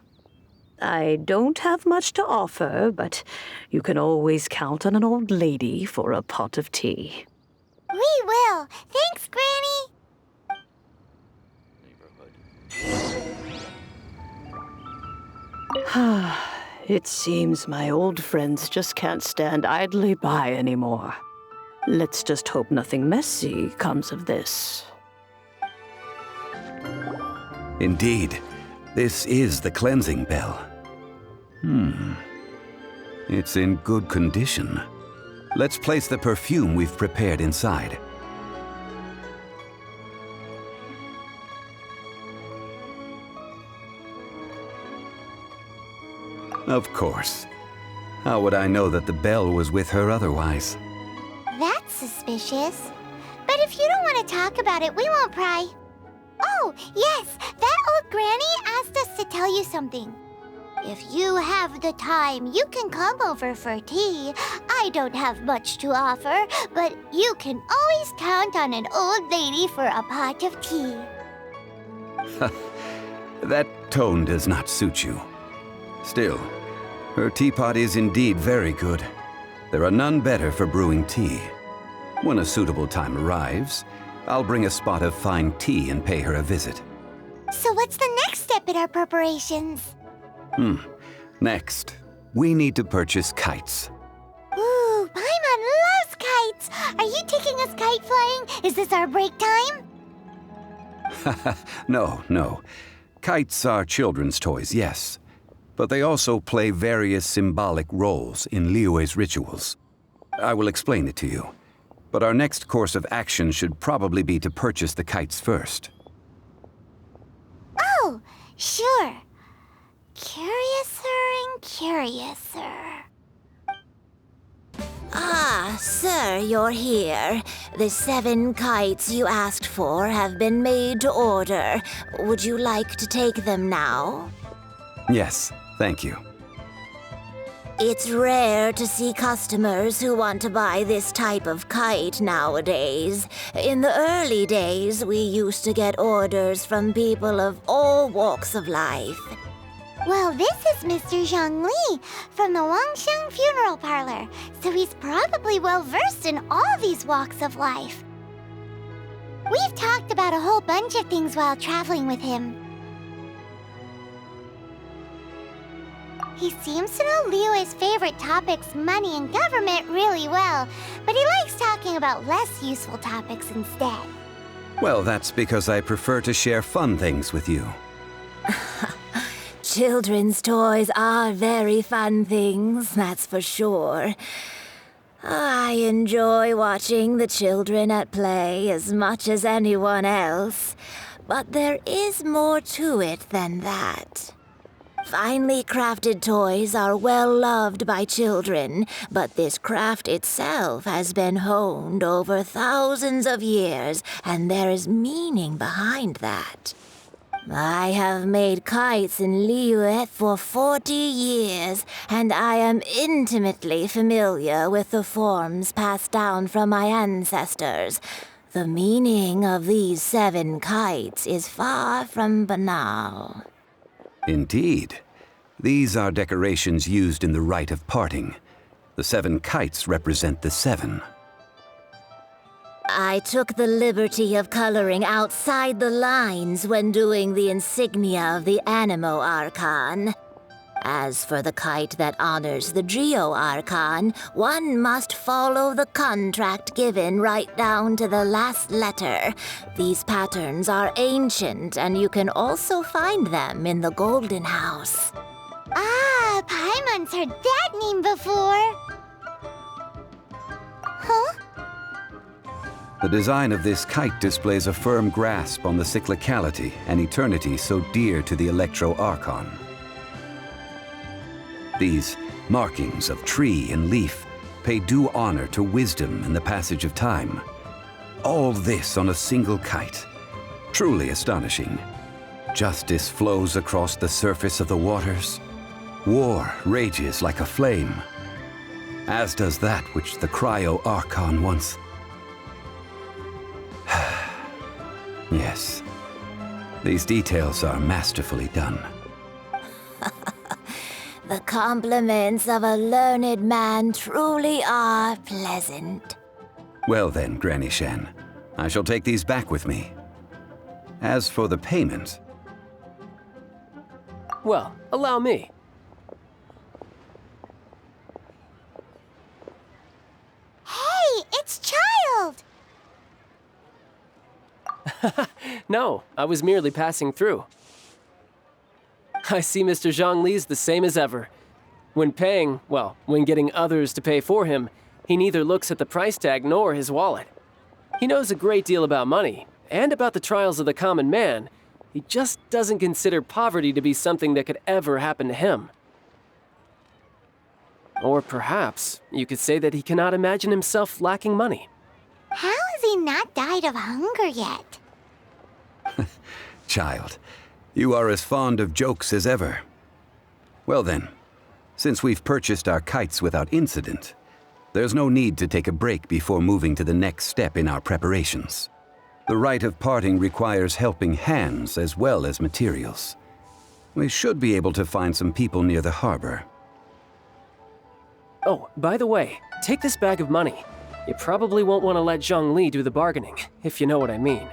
I don't have much to offer, but you can always count on an old lady for a pot of tea. We will. Thanks, Granny. It seems my old friends just can't stand idly by anymore. Let's just hope nothing messy comes of this. Indeed, this is the cleansing bell. It's in good condition. Let's place the perfume we've prepared inside. Of course. How would I know that the bell was with her otherwise? That's suspicious. But if you don't want to talk about it, we won't pry. Oh, yes, that old granny asked us to tell you something. If you have the time, you can come over for tea. I don't have much to offer, but you can always count on an old lady for a pot of tea. That tone does not suit you. Still, her teapot is indeed very good. There are none better for brewing tea. When a suitable time arrives, I'll bring a spot of fine tea and pay her a visit. So what's the next step in our preparations? Next, we need to purchase kites. Ooh, Paimon loves kites! Are you taking us kite flying? Is this our break time? No. Kites are children's toys, yes. But they also play various symbolic roles in Liyue's rituals. I will explain it to you. But our next course of action should probably be to purchase the kites first. Oh, sure. Curiouser and curiouser. Ah, sir, you're here. The 7 kites you asked for have been made to order. Would you like to take them now? Yes, thank you. It's rare to see customers who want to buy this type of kite nowadays. In the early days, we used to get orders from people of all walks of life. Well, this is Mr. Zhongli from the Wangsheng Funeral Parlor, so he's probably well-versed in all these walks of life. We've talked about a whole bunch of things while traveling with him. He seems to know Liyue's favorite topics, money and government, really well, but he likes talking about less useful topics instead. Well, that's because I prefer to share fun things with you. Children's toys are very fun things, that's for sure. I enjoy watching the children at play as much as anyone else, but there is more to it than that. Finely crafted toys are well loved by children, but this craft itself has been honed over thousands of years, and there is meaning behind that. I have made kites in Liyue for 40 years, and I am intimately familiar with the forms passed down from my ancestors. The meaning of these 7 kites is far from banal. Indeed. These are decorations used in the rite of parting. The 7 kites represent the 7. I took the liberty of coloring outside the lines when doing the insignia of the Animo Archon. As for the kite that honors the Geo Archon, one must follow the contract given right down to the last letter. These patterns are ancient, and you can also find them in the Golden House. Ah, Paimon's heard that name before. Huh? The design of this kite displays a firm grasp on the cyclicality and eternity so dear to the Electro Archon. These markings of tree and leaf pay due honor to wisdom and the passage of time. All this on a single kite. Truly astonishing. Justice flows across the surface of the waters. War rages like a flame, as does that which the Cryo Archon once... Yes, these details are masterfully done. The compliments of a learned man truly are pleasant. Well then, Granny Shen, I shall take these back with me. As for the payment... Well, allow me. Hey, it's Child! No, I was merely passing through. I see Mr. Zhongli's the same as ever. When paying, well, when getting others to pay for him, he neither looks at the price tag nor his wallet. He knows a great deal about money, and about the trials of the common man. He just doesn't consider poverty to be something that could ever happen to him. Or perhaps you could say that he cannot imagine himself lacking money. How has he not died of hunger yet? Child, you are as fond of jokes as ever. Well then, since we've purchased our kites without incident, there's no need to take a break before moving to the next step in our preparations. The rite of parting requires helping hands as well as materials. We should be able to find some people near the harbor. Oh, by the way, take this bag of money. You probably won't want to let Zhongli do the bargaining, if you know what I mean.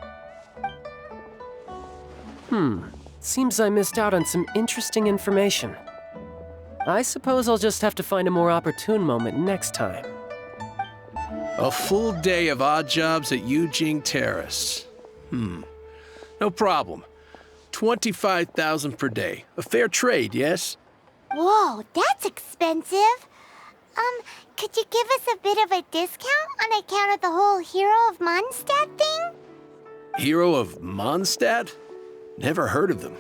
Seems I missed out on some interesting information. I suppose I'll just have to find a more opportune moment next time. A full day of odd jobs at Yujing Terrace. No problem. 25,000 per day. A fair trade, yes? Whoa, that's expensive. Could you give us a bit of a discount on account of the whole Hero of Mondstadt thing? Hero of Mondstadt? Never heard of them.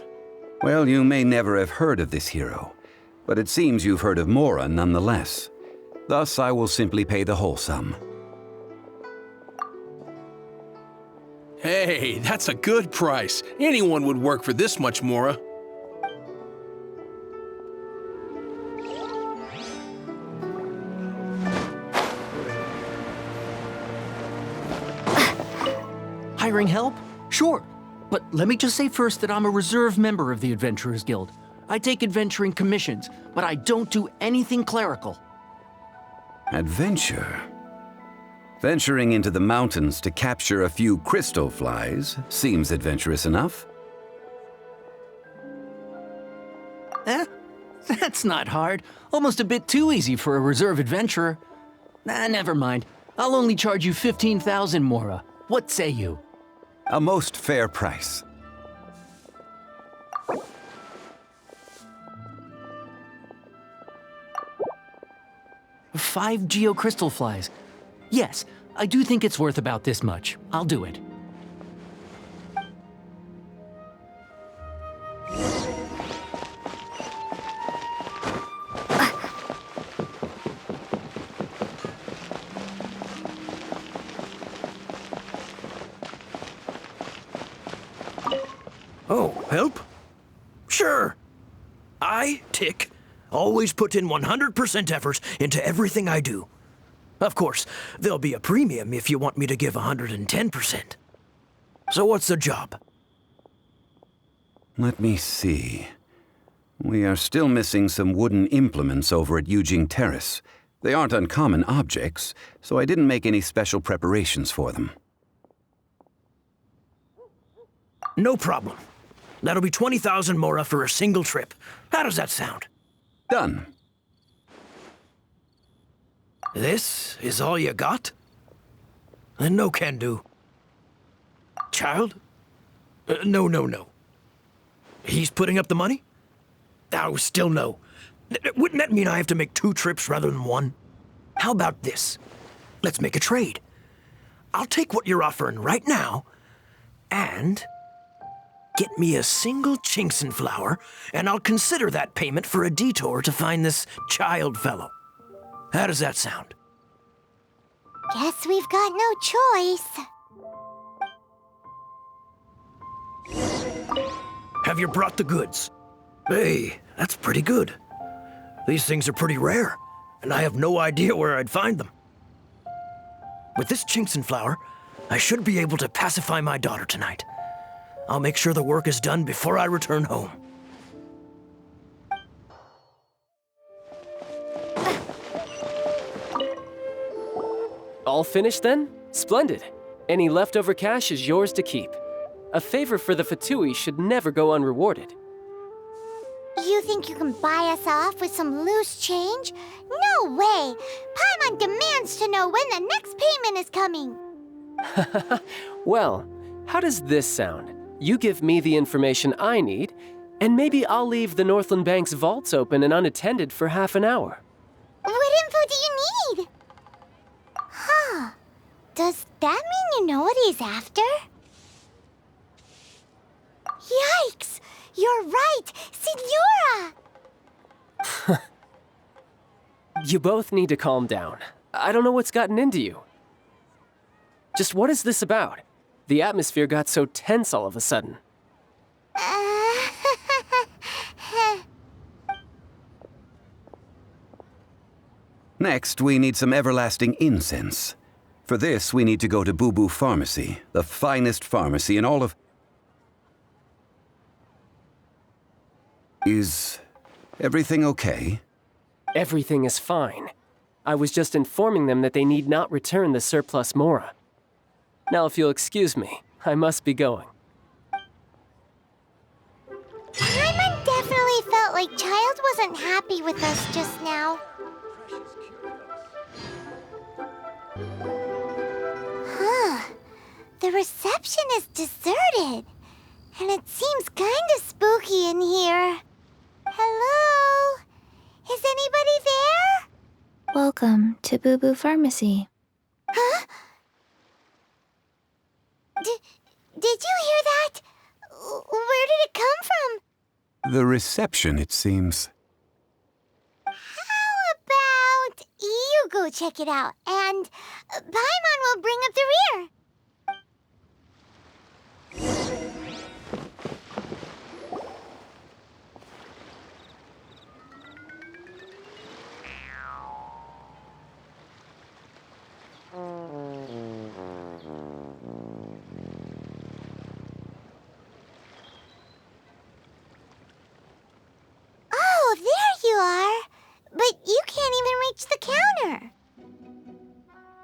Well, you may never have heard of this hero, but it seems you've heard of Mora nonetheless. Thus, I will simply pay the whole sum. Hey, that's a good price. Anyone would work for this much, Mora. Hiring help? Sure. But let me just say first that I'm a reserve member of the Adventurers Guild. I take adventuring commissions, but I don't do anything clerical. Adventure? Venturing into the mountains to capture a few crystal flies seems adventurous enough. That's not hard. Almost a bit too easy for a reserve adventurer. Never mind. I'll only charge you 15,000 Mora. What say you? A most fair price. Five geocrystal flies. Yes, I do think it's worth about this much. I'll do it. Oh, help? Sure. I, Tick, always put in 100% effort into everything I do. Of course, there'll be a premium if you want me to give 110%. So what's the job? Let me see. We are still missing some wooden implements over at Yujing Terrace. They aren't uncommon objects, so I didn't make any special preparations for them. No problem. That'll be 20,000 Mora for a single trip. How does that sound? Done. This is all you got? Then no can do. Child? No. He's putting up the money? Oh, still no. Wouldn't that mean I have to make 2 trips rather than 1? How about this? Let's make a trade. I'll take what you're offering right now, and get me a single Chinkson flower, and I'll consider that payment for a detour to find this child fellow. How does that sound? Guess we've got no choice. Have you brought the goods? Hey, that's pretty good. These things are pretty rare, and I have no idea where I'd find them. With this Chinkson flower, I should be able to pacify my daughter tonight. I'll make sure the work is done before I return home. All finished then? Splendid. Any leftover cash is yours to keep. A favor for the Fatui should never go unrewarded. You think you can buy us off with some loose change? No way! Paimon demands to know when the next payment is coming. Well, how does this sound? You give me the information I need, and maybe I'll leave the Northland Bank's vaults open and unattended for half an hour. What info do you need? Huh. Does that mean you know what he's after? Yikes! You're right! Signora! You both need to calm down. I don't know what's gotten into you. Just what is this about? The atmosphere got so tense all of a sudden. Next, we need some everlasting incense. For this, we need to go to Boo Boo Pharmacy, the finest pharmacy in all of... Is everything okay? Everything is fine. I was just informing them that they need not return the surplus Mora. Now, if you'll excuse me, I must be going. Paimon definitely felt like Child wasn't happy with us just now. Huh. The reception is deserted. And it seems kinda spooky in here. Hello? Is anybody there? Welcome to Boo Boo Pharmacy. Huh? Did you hear that? Where did it come from? The reception, it seems. How about you go check it out, and Paimon will bring up the rear. Oh, there you are. But you can't even reach the counter.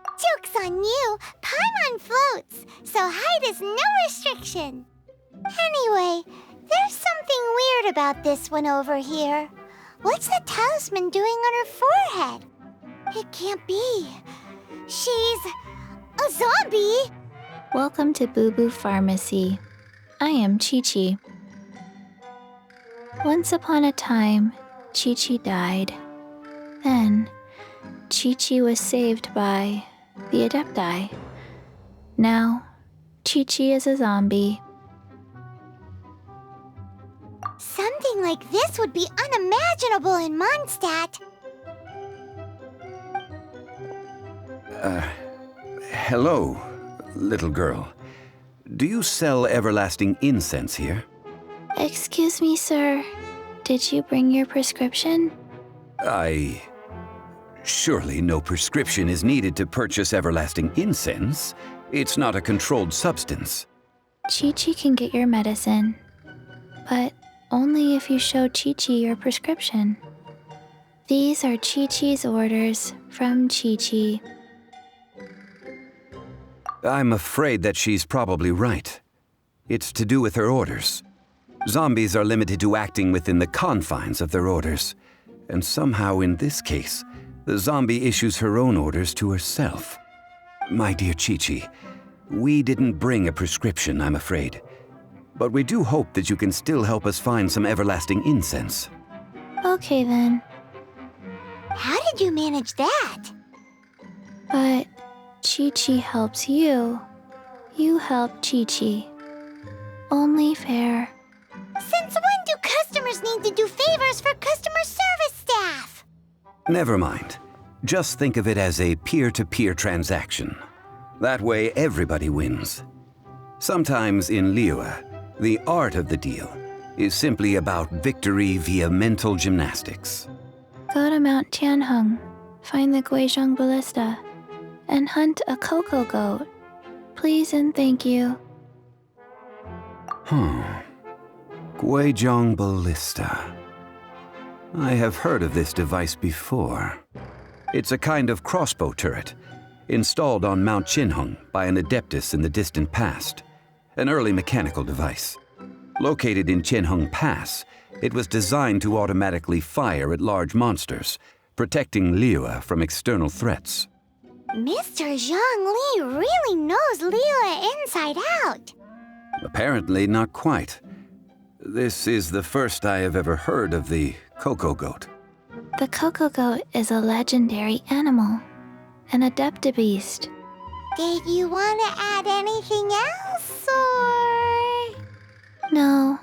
Joke's on you. Paimon floats, so height is no restriction. Anyway, there's something weird about this one over here. What's the talisman doing on her forehead? It can't be. She's a zombie. Welcome to Boo Boo Pharmacy. I am Chi-Chi. Once upon a time, Chi-Chi died. Then, Chi-Chi was saved by the Adepti. Now, Chi-Chi is a zombie. Something like this would be unimaginable in Mondstadt. Hello, little girl. Do you sell everlasting incense here? Excuse me, sir. Did you bring your prescription? Surely no prescription is needed to purchase everlasting incense. It's not a controlled substance. Chi-Chi can get your medicine, but only if you show Chi-Chi your prescription. These are Chi-Chi's orders from Chi-Chi. I'm afraid that she's probably right. It's to do with her orders. Zombies are limited to acting within the confines of their orders. And somehow in this case, the zombie issues her own orders to herself. My dear Chi-Chi, we didn't bring a prescription, I'm afraid. But we do hope that you can still help us find some everlasting incense. Okay then. How did you manage that? But Chi-Chi helps you. You help Chi-Chi. Only fair. Since when do customers need to do favors for customer service staff? Never mind. Just think of it as a peer-to-peer transaction. That way everybody wins. Sometimes in Liyue, the art of the deal is simply about victory via mental gymnastics. Go to Mount Tianheng, find the Guizhong Ballista, and hunt a cocoa goat. Please and thank you. Guizhong Ballista. I have heard of this device before. It's a kind of crossbow turret. installed on Mount Chinhung by an Adeptus in the distant past, an early mechanical device. Located in Chinhung Pass, it was designed to automatically fire at large monsters, protecting Liyue from external threats. Mr. Zhongli really knows Liyue inside out. Apparently not quite. This is the first I have ever heard of the Coco Goat. The Coco Goat is a legendary animal, an Adeptabeast. Did you want to add anything else, or...? No,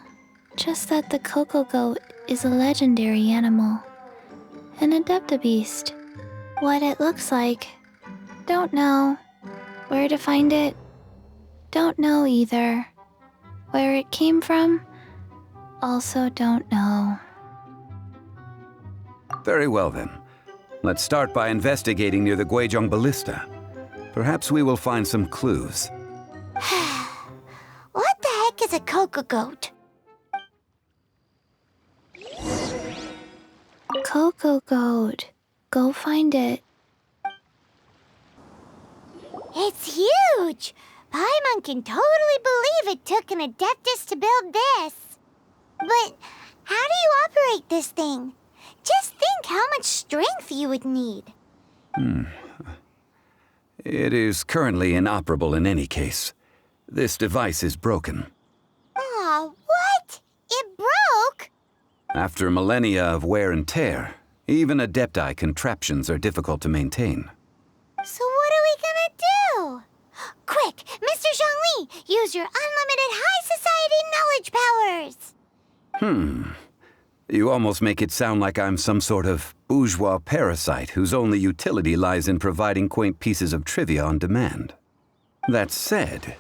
just that the Coco Goat is a legendary animal, an Adeptabeast. What it looks like, don't know. Where to find it, don't know either. Where it came from, also don't know. Very well then. Let's start by investigating near the Guizhong Ballista. Perhaps we will find some clues. What the heck is a Coco Goat? Coco Goat. Go find it. It's huge! Paimon can totally believe it took an Adeptus to build this. But how do you operate this thing? Just think how much strength you would need. It is currently inoperable in any case. This device is broken. Aw, what? It broke? After millennia of wear and tear, even Adepti contraptions are difficult to maintain. So what are we gonna do? Quick, Mr. Zhongli, use your unlimited high society knowledge powers! You almost make it sound like I'm some sort of bourgeois parasite whose only utility lies in providing quaint pieces of trivia on demand. That said,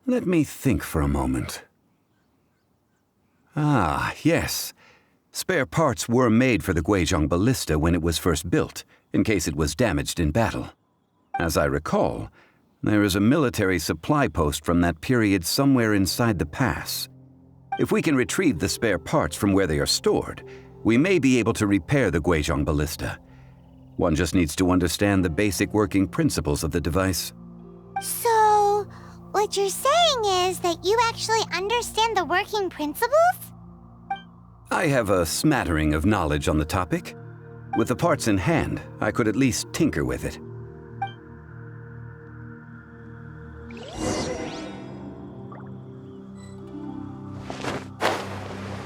let me think for a moment. Ah, yes. Spare parts were made for the Guizhong Ballista when it was first built, in case it was damaged in battle. As I recall, there is a military supply post from that period somewhere inside the pass. If we can retrieve the spare parts from where they are stored, we may be able to repair the Guizhong Ballista. One just needs to understand the basic working principles of the device. So, what you're saying is that you actually understand the working principles? I have a smattering of knowledge on the topic. With the parts in hand, I could at least tinker with it.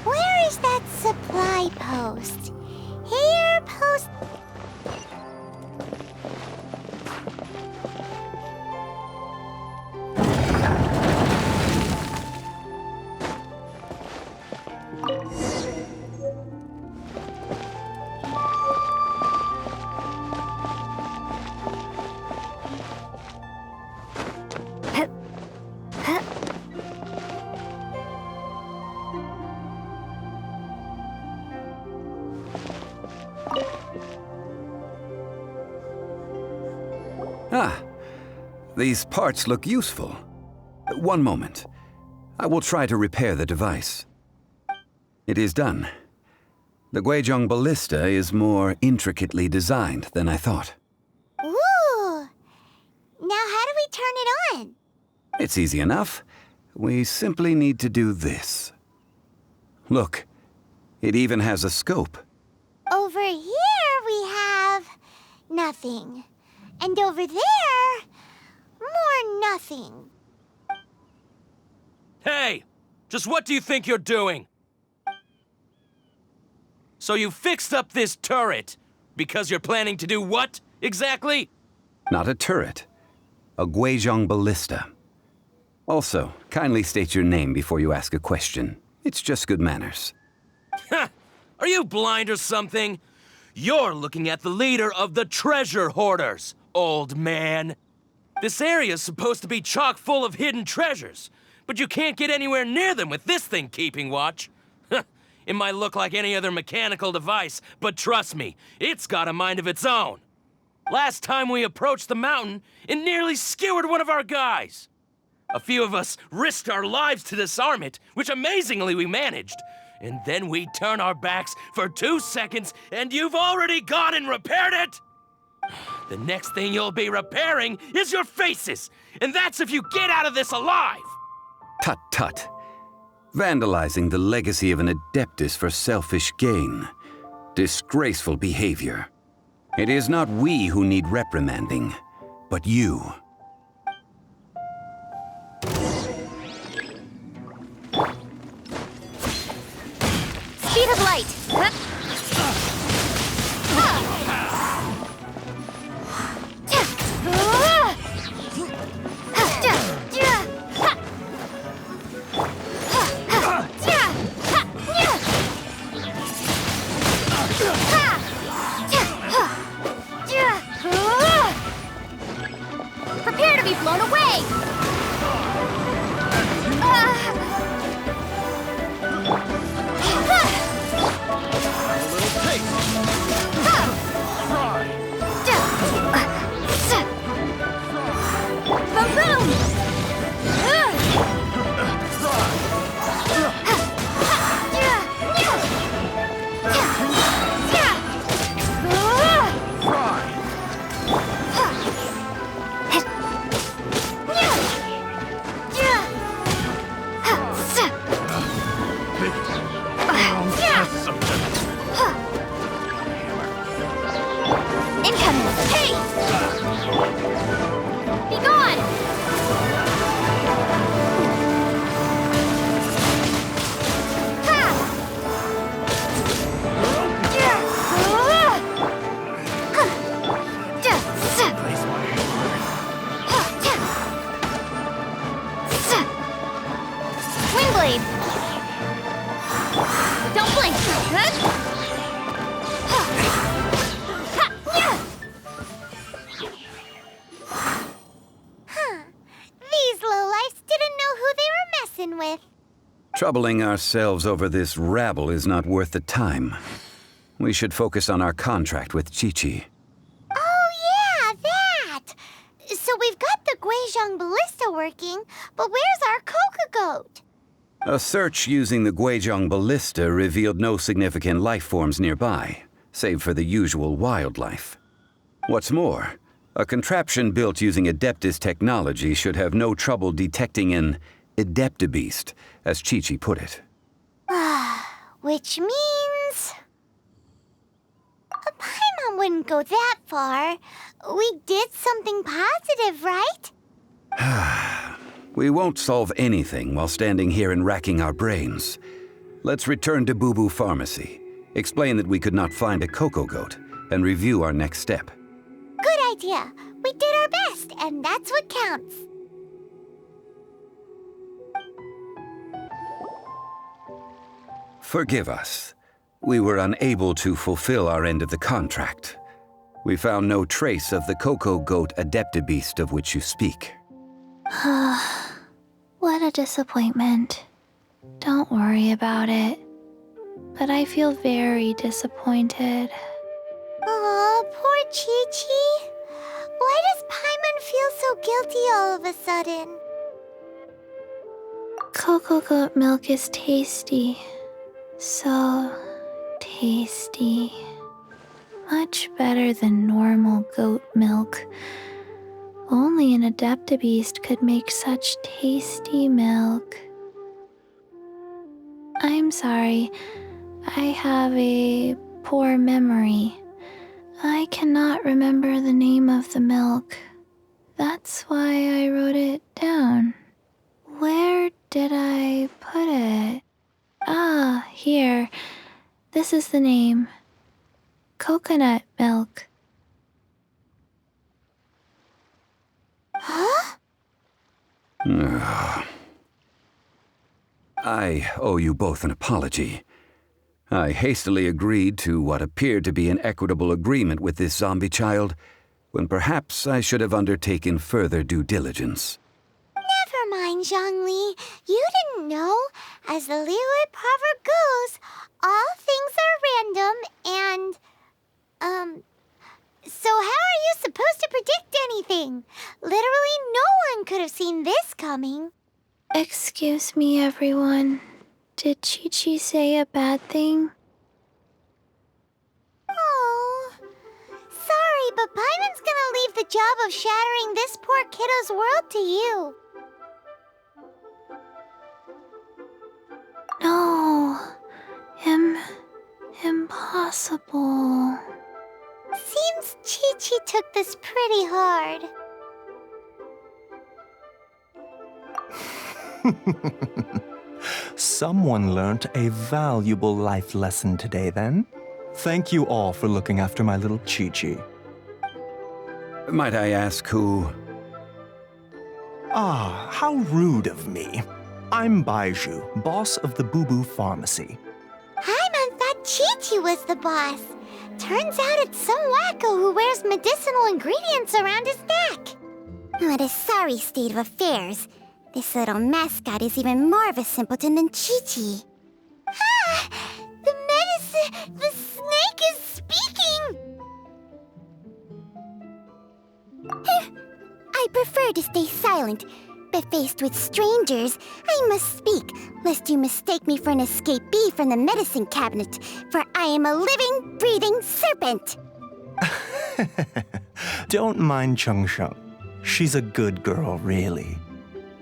Where is that supply post? Here, post... Ah, these parts look useful. One moment. I will try to repair the device. It is done. The Guizhong Ballista is more intricately designed than I thought. Ooh! Now how do we turn it on? It's easy enough. We simply need to do this. Look, it even has a scope. Over here we have... nothing. And over there... more nothing. Hey! Just what do you think you're doing? So you fixed up this turret because you're planning to do what, exactly? Not a turret. A Guizhong Ballista. Also, kindly state your name before you ask a question. It's just good manners. Ha! Are you blind or something? You're looking at the leader of the treasure hoarders, old man. This area's supposed to be chock full of hidden treasures, but you can't get anywhere near them with this thing keeping watch. It might look like any other mechanical device, but trust me, it's got a mind of its own. Last time we approached the mountain, it nearly skewered one of our guys. A few of us risked our lives to disarm it, which amazingly we managed. And then we turn our backs for 2 seconds, and you've already gone and repaired it? The next thing you'll be repairing is your faces! And that's if you get out of this alive! Tut tut. Vandalizing the legacy of an Adeptus for selfish gain. Disgraceful behavior. It is not we who need reprimanding, but you. Speed of light! Prepare to be blown away! Don't blink! These lowlifes didn't know who they were messing with. Troubling ourselves over this rabble is not worth the time. We should focus on our contract with Chi-Chi. Oh yeah, that! So we've got the Guizhong ballista working, but where's our Coca Goat? A search using the Guizhong ballista revealed no significant life forms nearby, save for the usual wildlife. What's more, a contraption built using Adeptus technology should have no trouble detecting an Adeptabeast, as Chi-Chi put it. Which means... Paimon wouldn't go that far. We did something positive, right? We won't solve anything while standing here and racking our brains. Let's return to Boo Boo Pharmacy, explain that we could not find a Coco Goat, and review our next step. Good idea. We did our best, and that's what counts. Forgive us. We were unable to fulfill our end of the contract. We found no trace of the Coco Goat Adeptabeast of which you speak. What a disappointment. Don't worry about it. But I feel very disappointed. Aw, poor Chi-Chi. Why does Paimon feel so guilty all of a sudden? Cocoa goat milk is tasty. So tasty. Much better than normal goat milk. Only an Adeptabeast could make such tasty milk. I'm sorry. I have a poor memory. I cannot remember the name of the milk. That's why I wrote it down. Where did I put it? Ah, here. This is the name. Coconut milk. Huh? I owe you both an apology. I hastily agreed to what appeared to be an equitable agreement with this zombie child, when perhaps I should have undertaken further due diligence. Never mind, Zhongli. You didn't know. As the Liyue proverb goes, all things are random and, so how are you supposed to predict anything? Literally no one could have seen this coming. Excuse me, everyone. Did Chi-Chi say a bad thing? Oh, sorry, but Paimon's gonna of shattering this poor kiddo's world to you. No. Impossible. Seems Chi-Chi took this pretty hard. Someone learnt a valuable life lesson today, then. Thank you all for looking after my little Chi-Chi. Might I ask who? Ah, how rude of me. I'm Baiju, boss of the Boo Boo Pharmacy. Paimon thought Chi-Chi was the boss. Turns out it's some wacko who wears medicinal ingredients around his neck. What a sorry state of affairs. This little mascot is even more of a simpleton than Chi-Chi. Ah! The medicine... The snake is speaking! I prefer to stay silent, but faced with strangers, I must speak, lest you mistake me for an escapee from the medicine cabinet, for I am a living, breathing serpent! Don't mind Chung Sheng. She's a good girl, really.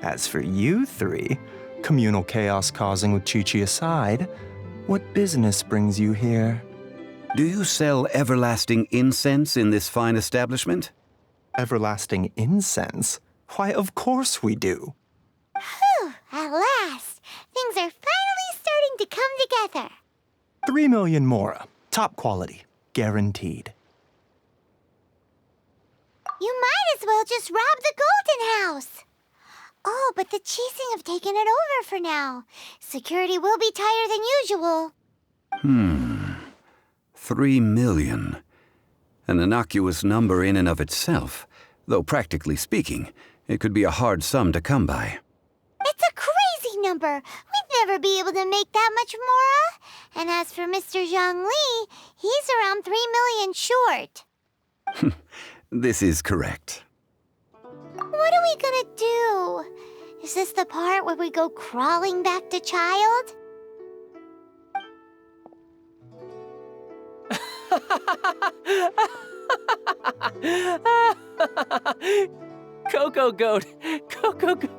As for you three, communal chaos causing with Chi-Chi aside, what business brings you here? Do you sell everlasting incense in this fine establishment? Everlasting incense? Why, of course we do. Whew, at last! Things are finally starting to come together. 3 million mora. Top quality. Guaranteed. You might as well just rob the Golden House. Oh, but the Chising have taken it over for now. Security will be tighter than usual. 3 million. An innocuous number in and of itself, though practically speaking, it could be a hard sum to come by. It's a crazy number. We'd never be able to make that much mora. And as for Mr. Zhang Li, he's around 3 million short. This is correct. What are we gonna do? Is this the part where we go crawling back to child? Coco Goat! Coco Goat!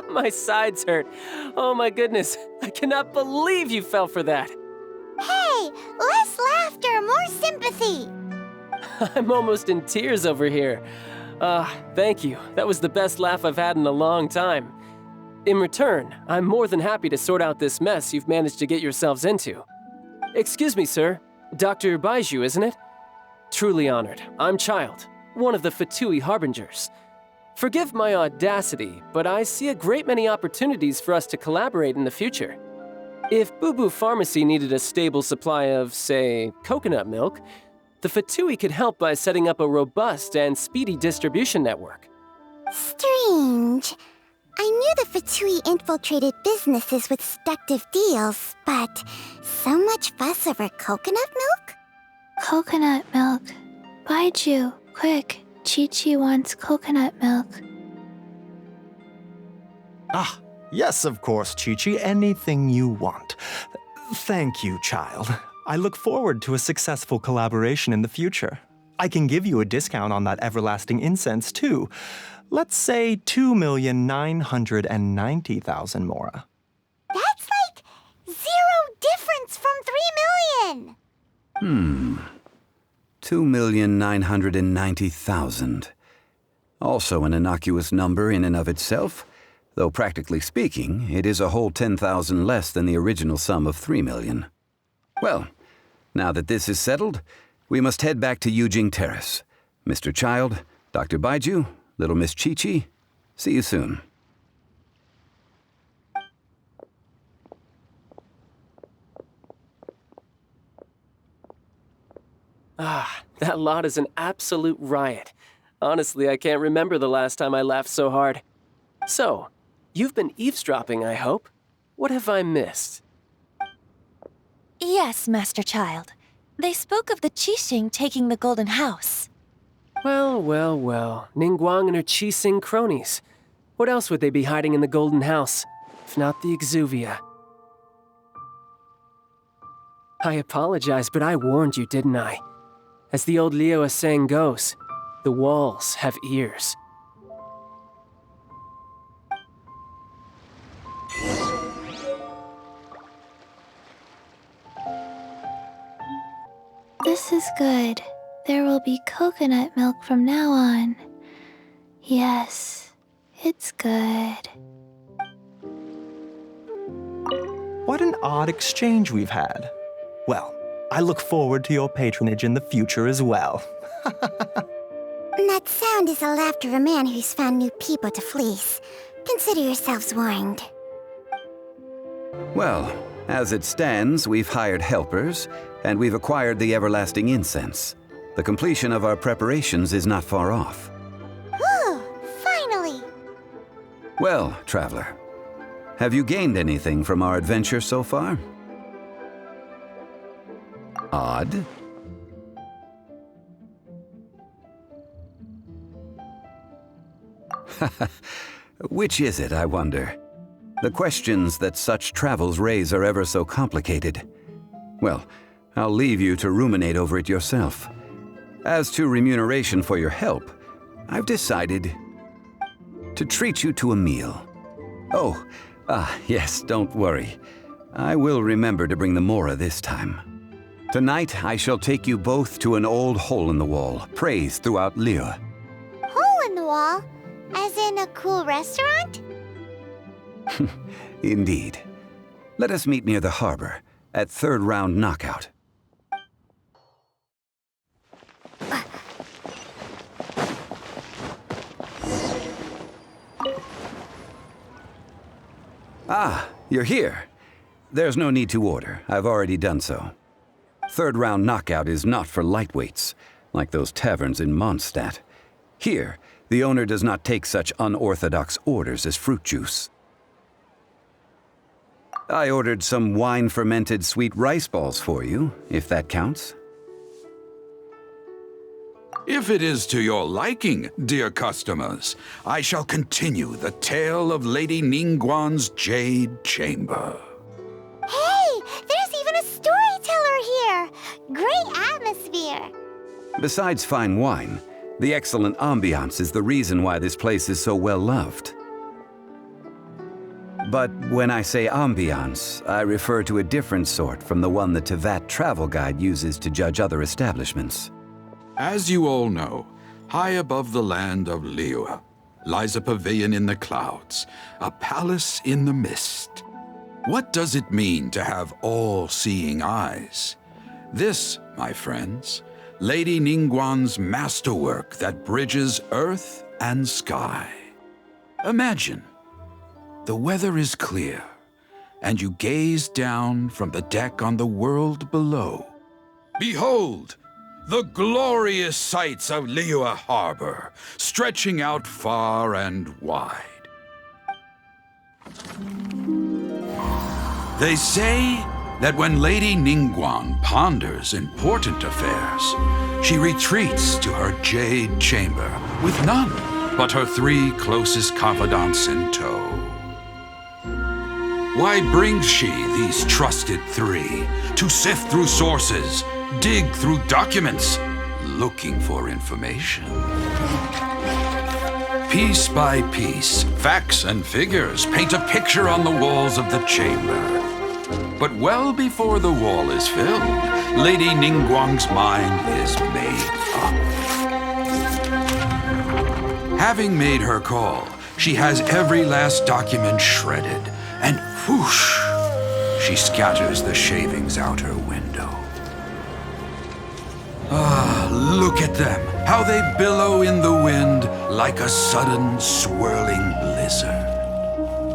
My sides hurt. Oh my goodness. I cannot believe you fell for that. Hey, less laughter, more sympathy. I'm almost in tears over here. Thank you. That was the best laugh I've had in a long time. In return, I'm more than happy to sort out this mess you've managed to get yourselves into. Excuse me, sir. Dr. Baiju, isn't it? Truly honored. I'm Child, one of the Fatui Harbingers. Forgive my audacity, but I see a great many opportunities for us to collaborate in the future. If Boo Boo Pharmacy needed a stable supply of, say, coconut milk, the Fatui could help by setting up a robust and speedy distribution network. Strange. I knew the Fatui infiltrated businesses with seductive deals, but so much fuss over coconut milk? Coconut milk. Baiju, quick. Chi-Chi wants coconut milk. Ah, yes, of course, Chi-Chi. Anything you want. Thank you, child. I look forward to a successful collaboration in the future. I can give you a discount on that everlasting incense, too. Let's say 2,990,000 mora. That's like 0 difference from 3 million. 2,990,000. Also an innocuous number in and of itself, though practically speaking, it is a whole 10,000 less than the original sum of 3 million. Well, now that this is settled, we must head back to Yujing Terrace. Mr. Child, Dr. Baiju, little Miss Chi-Chi, see you soon. That lot is an absolute riot. Honestly, I can't remember the last time I laughed so hard. So, you've been eavesdropping, I hope? What have I missed? Yes, Master Child. They spoke of the Qixing taking the Golden House. Well, well, well. Ningguang and her Qixing cronies. What else would they be hiding in the Golden House, if not the Exuvia? I apologize, but I warned you, didn't I? As the old Liu saying goes, The walls have ears. This is good. There will be coconut milk from now on. Yes, it's good. What an odd exchange we've had. Well, I look forward to your patronage in the future as well. That sound is the laughter of a man who's found new people to fleece. Consider yourselves warned. Well, as it stands, we've hired helpers, and we've acquired the everlasting incense. The completion of our preparations is not far off. Whew, finally! Well, traveler, have you gained anything from our adventure so far? Odd. Which is it, I wonder? The questions that such travels raise are ever so complicated. Well, I'll leave you to ruminate over it yourself. As to remuneration for your help, I've decided to treat you to a meal. Oh, yes, don't worry. I will remember to bring the Mora this time. Tonight, I shall take you both to an old hole-in-the-wall, praised throughout Liyue. Hole in the wall? As in a cool restaurant? Indeed. Let us meet near the harbor, at third round knockout. Ah, you're here. There's no need to order. I've already done so. Third round knockout is not for lightweights, like those taverns in Mondstadt. Here, the owner does not take such unorthodox orders as fruit juice. I ordered some wine-fermented sweet rice balls for you, if that counts. If it is to your liking, dear customers, I shall continue the tale of Lady Ningguang's Jade Chamber. Hey, there's even a storyteller here! Great atmosphere! Besides fine wine, the excellent ambiance is the reason why this place is so well loved. But when I say ambiance, I refer to a different sort from the one the Tevat travel guide uses to judge other establishments. As you all know, high above the land of Liyue lies a pavilion in the clouds, a palace in the mist. What does it mean to have all-seeing eyes? This, my friends, Lady Ningguang's masterwork that bridges earth and sky. Imagine, the weather is clear, and you gaze down from the deck on the world below. Behold, the glorious sights of Liyue Harbor, stretching out far and wide. They say that when Lady Ningguang ponders important affairs, she retreats to her jade chamber with none but her 3 closest confidants in tow. Why brings she these trusted 3 to sift through sources, dig through documents, looking for information? Piece by piece, facts and figures paint a picture on the walls of the chamber. But well before the wall is filled, Lady Ningguang's mind is made up. Having made her call, she has every last document shredded, and whoosh, she scatters the shavings out her window. Ah, look at them, how they billow in the wind like a sudden swirling blizzard.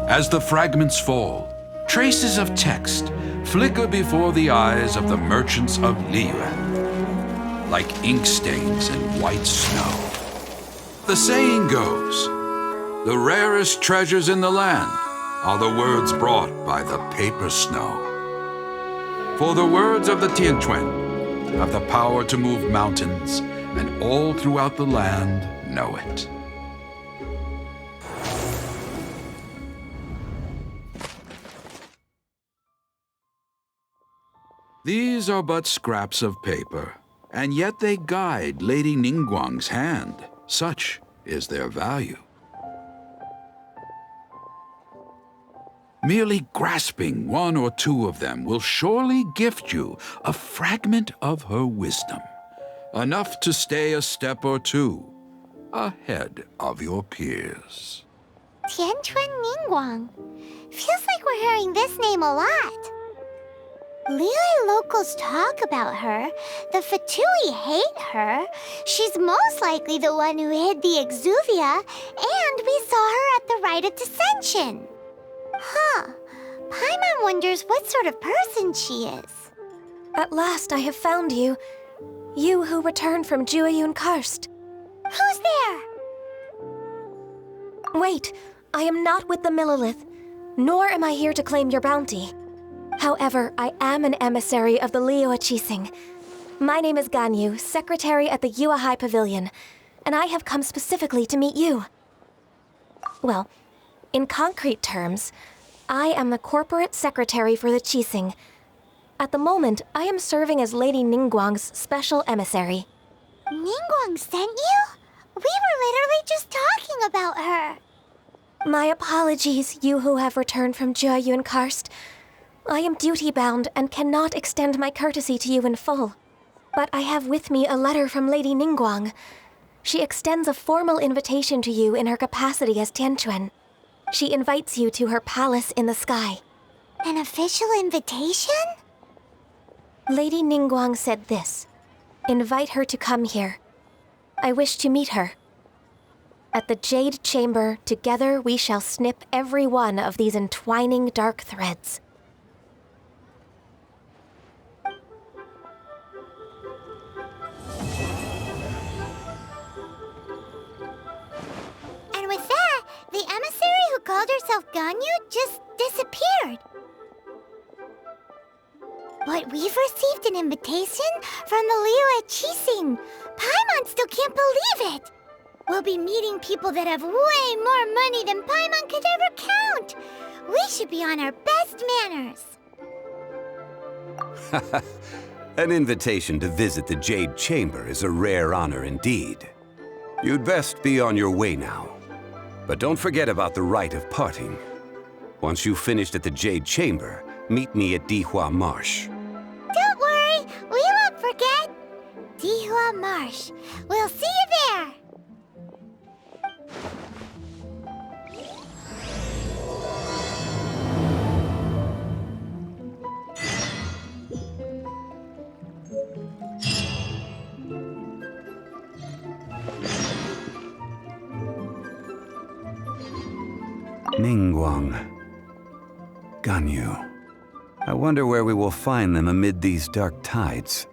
As the fragments fall, traces of text flicker before the eyes of the merchants of Liyue, like ink stains in white snow. The saying goes, the rarest treasures in the land are the words brought by the paper snow. For the words of the Tianquan have the power to move mountains, and all throughout the land know it. These are but scraps of paper, and yet they guide Lady Ningguang's hand. Such is their value. Merely grasping one or two of them will surely gift you a fragment of her wisdom, enough to stay a step or two ahead of your peers. Tianquan Ningguang. Feels like we're hearing this name a lot. Liyue locals talk about her. The Fatui hate her. She's most likely the one who hid the exuvia, and we saw her at the rite of dissension. Huh. Paimon wonders what sort of person she is. At last I have found you. You who returned from Jueyun Karst. Who's there? Wait, I am not with the Millelith, nor am I here to claim your bounty. However, I am an emissary of the Liyue Chising. My name is Ganyu, secretary at the Yuehai Pavilion, and I have come specifically to meet you. Well, in concrete terms, I am the corporate secretary for the Chising. At the moment, I am serving as Lady Ningguang's special emissary. Ningguang sent you? We were literally just talking about her. My apologies, you who have returned from Jueyun Karst. I am duty-bound and cannot extend my courtesy to you in full. But I have with me a letter from Lady Ningguang. She extends a formal invitation to you in her capacity as Tianquan. She invites you to her palace in the sky. An official invitation? Lady Ningguang said this. Invite her to come here. I wish to meet her. At the Jade Chamber, together we shall snip every one of these entwining dark threads. And with that, the emissary who called herself Ganyu just disappeared. But we've received an invitation from the Liyue Chising. Paimon still can't believe it. We'll be meeting people that have way more money than Paimon could ever count. We should be on our best manners. An invitation to visit the Jade Chamber is a rare honor indeed. You'd best be on your way now. But don't forget about the rite of parting. Once you've finished at the Jade Chamber, meet me at Dihua Marsh. Don't worry, we won't forget. Dihua Marsh. We'll see you there. Ningguang. Ganyu. I wonder where we will find them amid these dark tides.